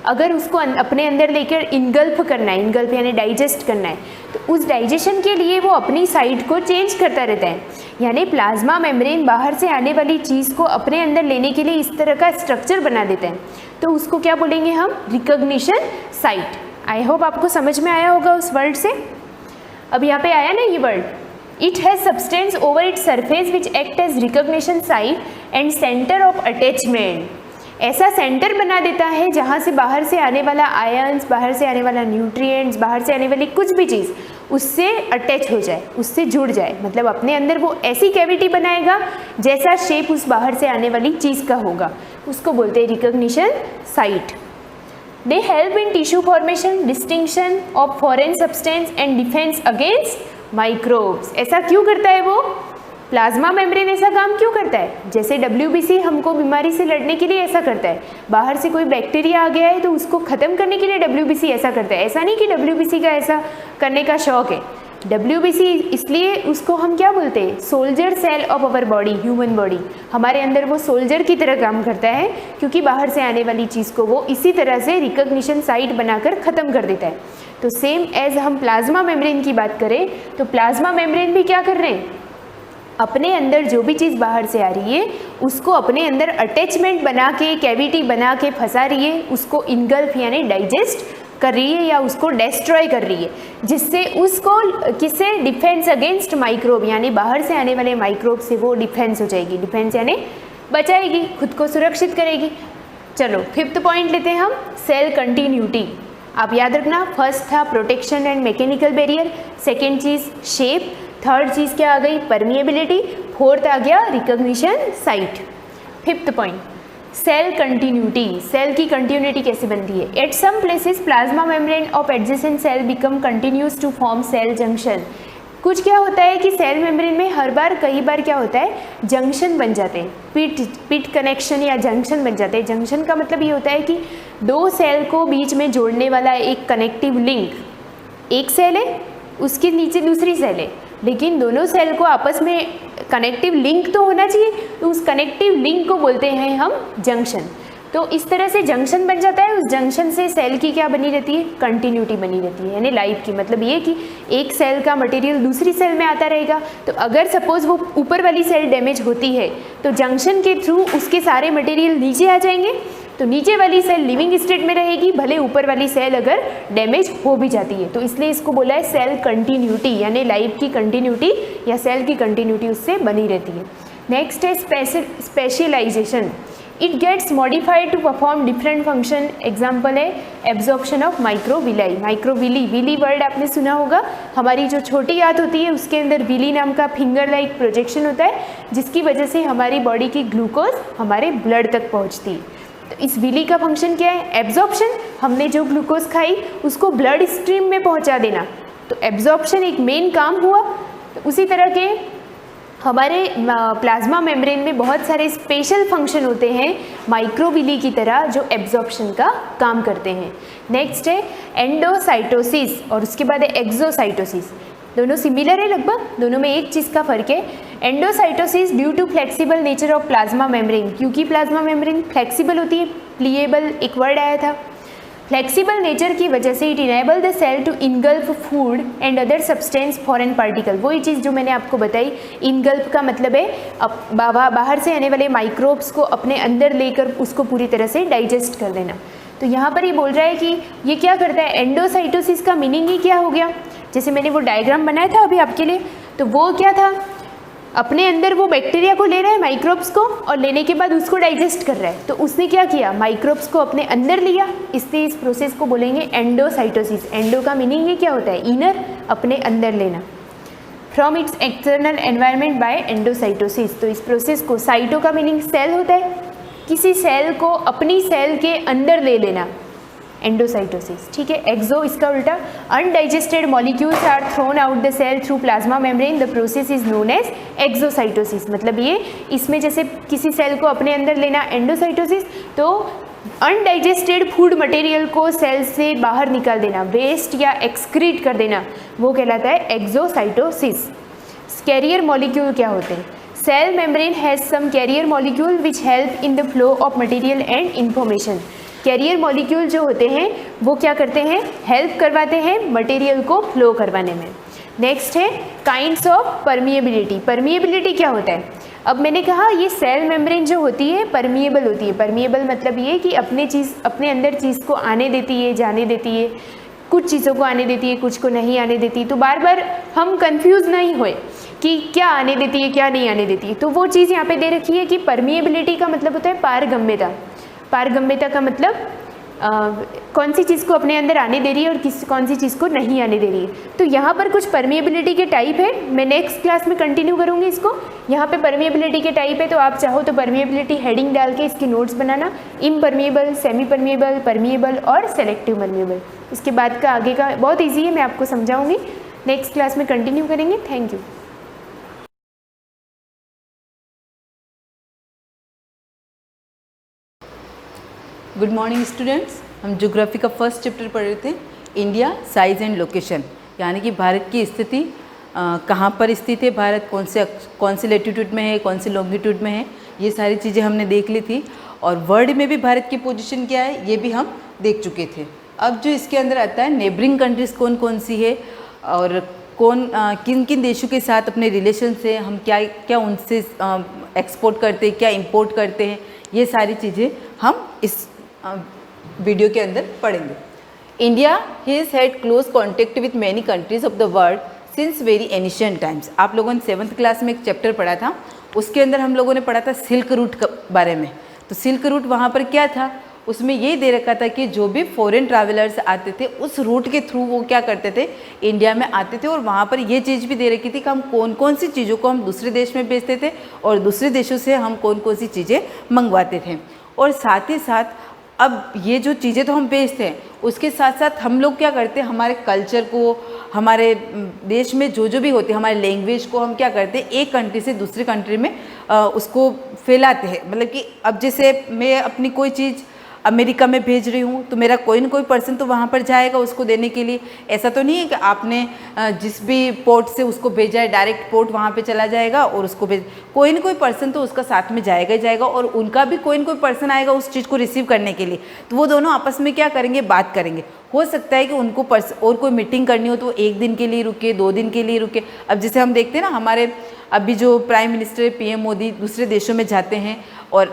अगर उसको अपने अंदर लेकर इनगल्फ करना है, इनगल्फ यानी डाइजेस्ट करना है, तो उस डाइजेशन के लिए वो अपनी साइट को चेंज करता रहता है। यानी प्लाज्मा मेम्ब्रेन बाहर से आने वाली चीज़ को अपने अंदर लेने के लिए इस तरह का स्ट्रक्चर बना देता है, तो उसको क्या बोलेंगे हम, रिकॉग्निशन साइट। आई होप आपको समझ में आया होगा उस वर्ड से। अब यहाँ पे आया ना ये word, it has substance over its surface which act as recognition site and center of attachment. ऐसा सेंटर बना देता है जहाँ से बाहर से आने वाला आयन्स, बाहर से आने वाला न्यूट्रिएंट्स, बाहर से आने वाली कुछ भी चीज़ उससे अटैच हो जाए, उससे जुड़ जाए। मतलब अपने अंदर वो ऐसी कैविटी बनाएगा जैसा शेप उस बाहर से आने वाली चीज़ का होगा, उसको बोलते हैं recognition site. They help in tissue formation, distinction of foreign substance and defense against microbes. ऐसा क्यों करता है वो, प्लाज्मा मेम्ब्रेन ऐसा काम क्यों करता है, जैसे WBC हमको बीमारी से लड़ने के लिए ऐसा करता है, बाहर से कोई बैक्टीरिया आ गया है तो उसको ख़त्म करने के लिए WBC ऐसा करता है। ऐसा नहीं कि WBC का ऐसा करने का शौक है, WBC इसलिए उसको हम क्या बोलते हैं, soldier cell of our body, human body. हमारे अंदर वो सोल्जर की तरह काम करता है, क्योंकि बाहर से आने वाली चीज़ को वो इसी तरह से रिकॉग्निशन साइट बनाकर ख़त्म कर देता है। तो सेम एज हम प्लाज्मा मेम्ब्रेन की बात करें तो प्लाज्मा मेम्ब्रेन भी क्या कर रहे हैं, अपने अंदर जो भी चीज़ बाहर से आ रही है उसको अपने अंदर अटैचमेंट बना के, कैविटी बना के फंसा रही है, उसको इनगल्फ यानी डाइजेस्ट कर रही है या उसको डिस्ट्रॉय कर रही है, जिससे उसको किससे डिफेंस अगेंस्ट माइक्रोब यानी बाहर से आने वाले माइक्रोब से वो डिफेंस हो जाएगी, डिफेंस यानी बचाएगी, खुद को सुरक्षित करेगी। चलो 5th पॉइंट लेते हैं हम, सेल कंटिन्यूटी। आप याद रखना, फर्स्ट था protection and mechanical barrier, second चीज़ शेप, थर्ड चीज़ क्या आ गई परमिएबिलिटी, फोर्थ आ गया recognition site. 5th point cell continuity. Cell की कंटिन्यूटी कैसे बनती है? At some places plasma membrane of adjacent cell become continuous to form cell junction. कुछ क्या होता है कि सेल मेम्ब्रेन में कई बार क्या होता है, जंक्शन बन जाते हैं, पिट कनेक्शन या जंक्शन बन जाते हैं। जंक्शन का मतलब ये होता है कि दो सेल को बीच में जोड़ने वाला एक कनेक्टिव लिंक, एक सेल है उसके नीचे दूसरी सेल है, लेकिन दोनों सेल को आपस में कनेक्टिव लिंक तो होना चाहिए, तो उस कनेक्टिव लिंक को बोलते हैं हम जंक्शन। तो इस तरह से जंक्शन बन जाता है, उस जंक्शन से सेल की क्या बनी रहती है, कंटिन्यूटी बनी रहती है, यानी लाइफ की। मतलब ये कि एक सेल का मटेरियल दूसरी सेल में आता रहेगा, तो अगर सपोज वो ऊपर वाली सेल डैमेज होती है तो जंक्शन के थ्रू उसके सारे मटेरियल नीचे आ जाएंगे, तो नीचे वाली सेल लिविंग स्टेट में रहेगी, भले ऊपर वाली सेल अगर डैमेज हो भी जाती है। तो इसलिए इसको बोला है सेल कंटिन्यूटी, यानी लाइफ की कंटिन्यूटी या सेल की कंटिन्यूटी उससे बनी रहती है। नेक्स्ट है specialisation. It gets modified to perform different function. Example है absorption of microvilli. Microvilli, villi word आपने सुना होगा, हमारी जो छोटी आंत होती है उसके अंदर विली नाम का फिंगर लाइक प्रोजेक्शन होता है, जिसकी वजह से हमारी बॉडी की ग्लूकोज हमारे ब्लड तक पहुंचती है। तो इस विली का फंक्शन क्या है? एब्जॉर्प्शन, हमने जो ग्लूकोज खाई उसको ब्लड स्ट्रीम में पहुंचा देना, तो एब्जॉर्प्शन एक मेन काम हुआ। तो उसी तरह के हमारे प्लाज्मा मेम्ब्रेन में बहुत सारे स्पेशल फंक्शन होते हैं माइक्रोविली की तरह, जो एब्जॉर्प्शन का काम करते हैं। नेक्स्ट है एंडोसाइटोसिस और उसके बाद है एक्सोसाइटोसिस। दोनों सिमिलर है लगभग, दोनों में एक चीज़ का फर्क है। Endocytosis due to flexible nature of plasma membrane, क्योंकि प्लाज्मा मेम्ब्रेन फ्लेक्सिबल होती है, प्लीएबल एक वर्ड आया था, फ्लेक्सिबल नेचर की वजह से it enable the cell to engulf food and other substance foreign particle. वही चीज़ जो मैंने आपको बताई, इनगल्फ का मतलब है बाहर से आने वाले माइक्रोब्स को अपने अंदर लेकर उसको पूरी तरह से डाइजेस्ट कर देना। तो यहाँ पर ये बोल रहा है कि ये क्या करता है, एंडोसाइटोसिस का मीनिंग ही क्या हो गया, जैसे मैंने वो डायग्राम बनाया था अभी आपके लिए, तो वो क्या था, अपने अंदर वो बैक्टीरिया को ले रहा है माइक्रोब्स को, और लेने के बाद उसको डाइजेस्ट कर रहा है। तो उसने क्या किया, माइक्रोब्स को अपने अंदर लिया, इसलिए इस प्रोसेस को बोलेंगे एंडोसाइटोसिस। एंडो का मीनिंग ही क्या होता है, इनर, अपने अंदर लेना। From its external environment by endocytosis. तो इस प्रोसेस को, साइटो का मीनिंग सेल होता है, किसी सेल को अपनी सेल के अंदर ले लेना, एंडोसाइटोसिस, ठीक है। एक्सो इसका उल्टा, undigested molecules are thrown out the cell through plasma membrane, the process is known as exocytosis. मतलब ये इसमें जैसे किसी सेल को अपने अंदर लेना एंडोसाइटोसिस, तो अनडाइजेस्टेड फूड मटेरियल को सेल से बाहर निकाल देना, वेस्ट या एक्सक्रीट कर देना, वो कहलाता है एक्सोसाइटोसिस। कैरियर मॉलिक्यूल क्या होते हैं? Cell membrane has some carrier molecule which help in the flow of material and information. Carrier molecule जो होते हैं वो क्या करते हैं, हेल्प करवाते हैं मटेरियल को फ्लो करवाने में। नेक्स्ट है काइंड्स ऑफ परमिएबिलिटी। परमिएबिलिटी क्या होता है? अब मैंने कहा ये सेल मेम्ब्रेन जो होती है परमिएबल होती है। परमिएबल मतलब ये कि अपने अंदर चीज़ को आने देती है, जाने देती है, कुछ चीज़ों को आने देती है, कुछ को नहीं आने देती। तो बार बार हम कंफ्यूज नहीं हुए कि क्या आने देती है क्या नहीं आने देती है। तो वो चीज़ यहाँ पे दे रखी है कि परमिएबिलिटी का मतलब होता है पारगम्यता। पारगम्यता का मतलब कौन सी चीज़ को अपने अंदर आने दे रही है और कौन सी चीज़ को नहीं आने दे रही है। तो यहाँ पर कुछ परमिएबिलिटी के टाइप है, मैं नेक्स्ट क्लास में कंटिन्यू करूँगी इसको। यहाँ पे परमिएबिलिटी के टाइप है, तो आप चाहो तो परमिएबिलिटी हेडिंग डाल के इसके नोट्स बनाना, इम्परमिएबल, सेमी परमिएबल, परमिएबल और सेलेक्टिव परमिएबल। इसके बाद का आगे का बहुत ईजी है, मैं आपको समझाऊँगी, नेक्स्ट क्लास में कंटिन्यू करेंगे। Thank you. Good morning students. हम ज्योग्राफी का फर्स्ट चैप्टर पढ़ रहे थे, इंडिया साइज एंड लोकेशन, यानी कि भारत की स्थिति, कहाँ पर स्थित है भारत, कौन से लैटिट्यूड में है, कौन से लॉन्गिट्यूड में है, ये सारी चीज़ें हमने देख ली थी। और वर्ल्ड में भी भारत की पोजीशन क्या है ये भी हम देख चुके थे। अब जो इसके अंदर आता है नेबरिंग कंट्रीज़ कौन कौन सी है और किन किन देशों के साथ अपने रिलेशन से हम क्या क्या उनसे एक्सपोर्ट करते हैं, क्या इंपोर्ट करते हैं, ये सारी चीज़ें हम इस वीडियो के अंदर पढ़ेंगे। India has had close contact with many countries of the world since very ancient times. आप लोगों ने 7th क्लास में एक चैप्टर पढ़ा था, उसके अंदर हम लोगों ने पढ़ा था सिल्क रूट के बारे में। तो सिल्क रूट वहाँ पर क्या था, उसमें ये दे रखा था कि जो भी फॉरेन ट्रैवलर्स आते थे उस रूट के थ्रू वो क्या करते थे, इंडिया में आते थे। और वहाँ पर ये चीज़ भी दे रखी थी कि हम कौन कौन सी चीज़ों को हम दूसरे देश में बेचते थे और दूसरे देशों से हम कौन कौन सी चीज़ें मंगवाते थे। और साथ ही साथ अब ये जो चीज़ें तो हम बेचते हैं, उसके साथ साथ हम लोग क्या करते हैं, हमारे कल्चर को, हमारे देश में जो जो भी होते हैं, हमारे लैंग्वेज को हम क्या करते हैं, एक कंट्री से दूसरे कंट्री में उसको फैलाते हैं। मतलब कि अब जैसे मैं अपनी कोई चीज़ अमेरिका में भेज रही हूँ तो मेरा कोई ना कोई पर्सन तो वहाँ पर जाएगा उसको देने के लिए। ऐसा तो नहीं है कि आपने जिस भी पोर्ट से उसको भेजा है डायरेक्ट पोर्ट वहाँ पे चला जाएगा और उसको भेज, कोई ना कोई पर्सन तो उसका साथ में जाएगा ही जाएगा और उनका भी कोई ना कोई पर्सन आएगा उस चीज़ को रिसीव करने के लिए। तो वो दोनों आपस में क्या करेंगे, बात करेंगे। हो सकता है कि उनको और कोई मीटिंग करनी हो तो 1 दिन के लिए रुके, 2 दिन के लिए रुके। अब जैसे हम देखते हैं ना, हमारे अभी जो प्राइम मिनिस्टर PM मोदी दूसरे देशों में जाते हैं और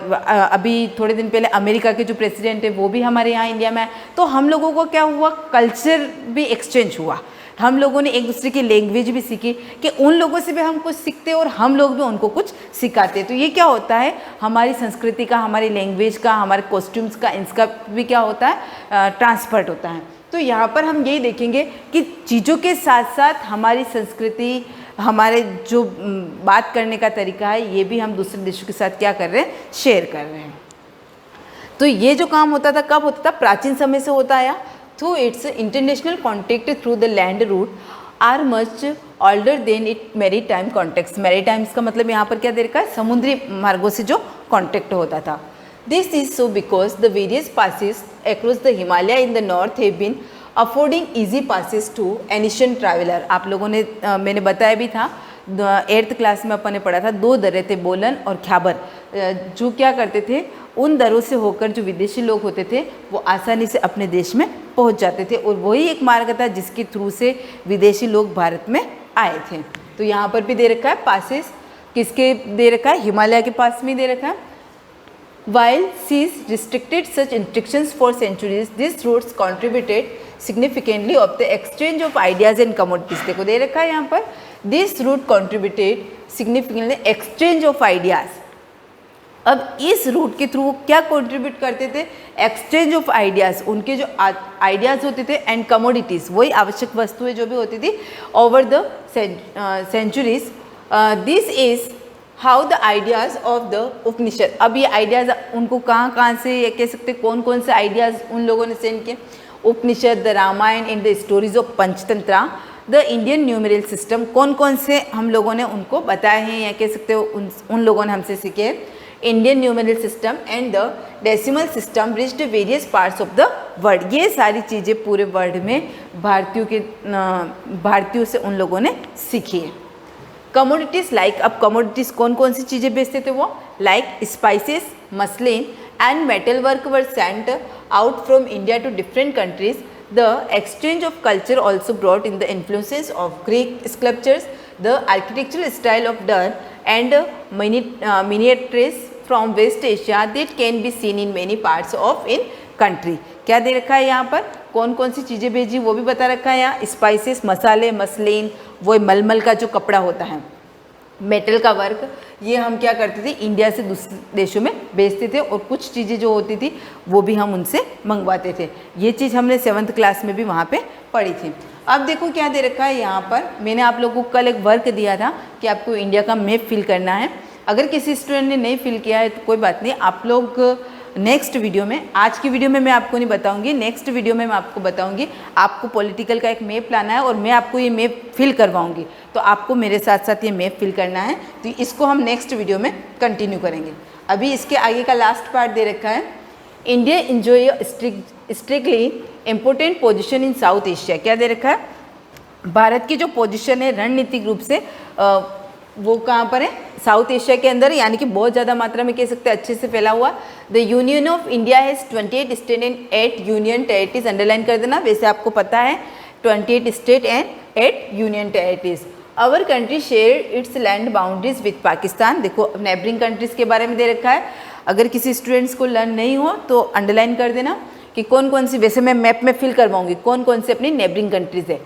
अभी थोड़े दिन पहले अमेरिका के जो प्रेसिडेंट है वो भी हमारे यहाँ इंडिया में आए। तो हम लोगों को क्या हुआ, कल्चर भी एक्सचेंज हुआ। हम लोगों ने एक दूसरे की लैंग्वेज भी सीखी कि उन लोगों से भी हम कुछ सीखते और हम लोग भी उनको कुछ सिखाते। तो ये क्या होता है, हमारी संस्कृति का, हमारी लैंग्वेज का, हमारे कॉस्ट्यूम्स का, इसका भी क्या होता है, ट्रांसफर होता है। तो यहाँ पर हम यही देखेंगे कि चीज़ों के साथ साथ हमारी संस्कृति, हमारे जो बात करने का तरीका है, ये भी हम दूसरे देशों के साथ क्या कर रहे हैं, शेयर कर रहे हैं। तो ये जो काम होता था कब होता था, प्राचीन समय से होता आया। Through its international contact through the land route are much older than it maritime contacts. Maritimes का मतलब यहाँ पर क्या दे रखा है, समुद्री मार्गों से जो कॉन्टेक्ट होता था। This is so because the various passes across the Himalaya in the north have been affording easy passes to ancient traveller. आप लोगों ने मैंने बताया भी था, 8th क्लास में अपन ने पढ़ा था, 2 दरें थे, बोलन और ख्याबर, जो क्या करते थे, उन दरों से होकर जो विदेशी लोग होते थे वो आसानी से अपने देश में पहुंच जाते थे। और वही एक मार्ग था जिसके थ्रू से विदेशी लोग भारत में आए थे। तो यहाँ पर भी दे रखा है पासिस, किसके दे रखा है, हिमालय के पास में दे रखा है। While seas restricted such restrictions for centuries, these routes contributed significantly of the exchange of ideas and commodities। देखो दे रखा है यहाँ पर, this route contributed significantly exchange of ideas। अब इस रूट के थ्रू वो क्या कंट्रीब्यूट करते थे, एक्सचेंज ऑफ आइडियाज़, उनके जो आइडियाज़ होते थे, एंड कमोडिटीज़, वही आवश्यक वस्तुएं जो भी होती थी, over the centuries. This is how the ideas of the Upanishad. अब ये आइडियाज़ उनको कहाँ से, या कह सकते कौन कौन से आइडियाज़ उन लोगों ने सेंड किए, Upanishad, the Ramayana and the stories of Panchatantra, the Indian numeral system, कौन कौन से हम लोगों ने उनको बताए हैं, या कह सकते हो उन लोगों ने हमसे सीखे। Indian numeral system and the decimal system reached various parts of the world. ये सारी चीज़ें पूरे वर्ल्ड में भारतीयों से उन लोगों ने सीखी है। कमोडिटीज़ लाइक, अब कमोडिटीज़ कौन कौन सी चीज़ें बेचते थे वो, like spices, muslin and metal work were sent out from India to different countries. The exchange of culture also brought in the influences of Greek sculptures, the architectural style of dome and miniatures from West Asia that can be seen in many parts of in country. क्या दे रखा है यहाँ पर, कौन कौन सी चीज़ें भेजी वो भी बता रखा है यहाँ, स्पाइसेस, मसाले, मसलिन, वो मलमल का जो कपड़ा होता है, मेटल का वर्क, ये हम क्या करते थे, इंडिया से दूसरे देशों में बेचते थे, और कुछ चीज़ें जो होती थी वो भी हम उनसे मंगवाते थे। ये चीज़ हमने 7th क्लास में भी वहाँ पे पढ़ी थी। अब देखो क्या दे रखा है यहाँ पर, मैंने आप लोगों को कल एक वर्क दिया था कि आपको इंडिया का मैप फिल करना है। अगर किसी स्टूडेंट ने नहीं फिल किया है तो कोई बात नहीं, आप लोग नेक्स्ट वीडियो में, आज की वीडियो में मैं आपको नहीं बताऊंगी, नेक्स्ट वीडियो में मैं आपको बताऊंगी। आपको पॉलिटिकल का एक मैप लाना है और मैं आपको ये मैप फिल करवाऊंगी, तो आपको मेरे साथ साथ ये मैप फिल करना है। तो इसको हम नेक्स्ट वीडियो में कंटिन्यू करेंगे। अभी इसके आगे का लास्ट पार्ट दे रखा है, India enjoy strictly important position in south Asia. क्या दे रखा है, भारत की जो पोजिशन है रणनीतिक रूप से वो कहाँ पर है, साउथ एशिया के अंदर, यानी कि बहुत ज़्यादा मात्रा में कह सकते हैं अच्छे से फैला हुआ। The union of India has 28 state and 8 union territories, underline कर देना, वैसे आपको पता है 28 state and 8 union territories. Our country share its land boundaries with Pakistan. देखो नेबरिंग कंट्रीज़ के बारे में दे रखा है, अगर किसी स्टूडेंट्स को लर्न नहीं हो तो अंडरलाइन कर देना। कि कौन कौन सी, वैसे मैं मैप में फिल करवाऊंगी कौन कौन से अपनी नेबरिंग कंट्रीज है।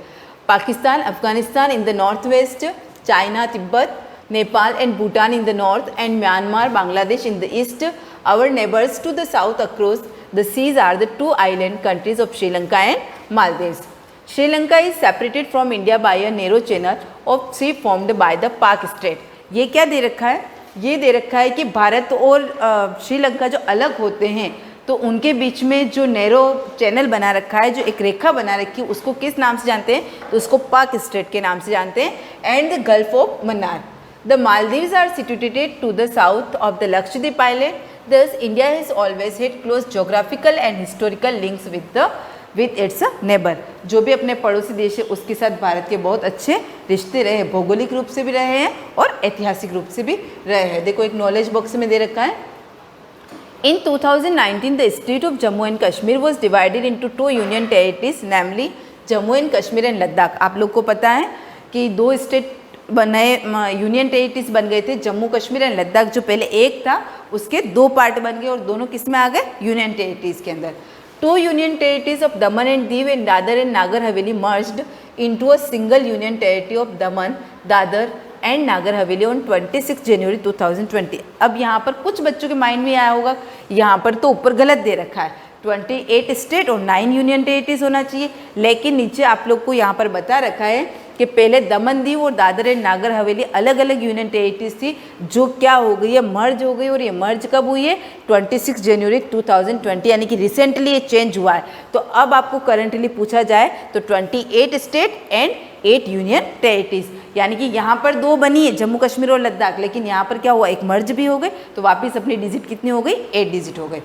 पाकिस्तान, अफगानिस्तान इन the north west, China, Tibet, Nepal and Bhutan in the north and Myanmar, Bangladesh in the east. Our neighbors to the south across the seas are the two island countries of Sri Lanka and Maldives. Sri Lanka is separated from India by a narrow channel of sea formed by the Pak Strait. ये क्या दे रखा है? ये दे रखा है कि भारत और श्रीलंका जो अलग होते हैं तो उनके बीच में जो नैरो चैनल बना रखा है, जो एक रेखा बना रखी है, उसको किस नाम से जानते हैं? तो उसको पाक स्ट्रेट के नाम से जानते हैं। And the gulf of Mannar. The Maldives are situated to the south of the Lakshadweep Island. Thus, India has always had close geographical and historical links with its neighbor. जो भी अपने पड़ोसी देश है उसके साथ भारत के बहुत अच्छे रिश्ते रहे हैं, भौगोलिक रूप से भी रहे हैं और ऐतिहासिक रूप से भी रहे हैं। देखो एक नॉलेज बॉक्स में दे रखा है। In 2019, the state of Jammu and Kashmir was divided into two union territories, namely Jammu and Kashmir and Ladakh. आप लोग को पता है कि दो स्टेट नए यूनियन टेरिटरीज बन गए थे, जम्मू कश्मीर एंड लद्दाख। जो पहले एक था उसके दो पार्ट बन गए और दोनों किस में आ गए? यूनियन टेरिटरीज के अंदर। To union territories of Daman and Diu and Dadar and Nagar Haveli merged into a single union territory of Daman, Dadar and Nagar Haveli on 26 जनवरी 2020। अब यहाँ पर कुछ बच्चों के माइंड में आया होगा, यहाँ पर तो ऊपर गलत दे रखा है, 28 स्टेट और 9 यूनियन टेरिटरीज होना चाहिए, लेकिन नीचे आप लोग को यहाँ पर बता रखा है कि पहले दमन दीव और दादर एंड नागर हवेली अलग अलग यूनियन टेरिटरीज थी, जो क्या हो गई है? मर्ज हो गई। और ये मर्ज कब हुई है? 26 जनवरी 2020, यानी कि रिसेंटली ये चेंज हुआ है। तो अब आपको करंटली पूछा जाए तो 28 स्टेट एंड 8 यूनियन टेरिटरीज, यानी कि यहाँ पर दो बनी है जम्मू कश्मीर और लद्दाख, लेकिन यहाँ पर क्या हुआ? एक मर्ज भी हो गई, तो वापस अपनी डिजिट कितनी हो गई? 8 डिजिट हो गई।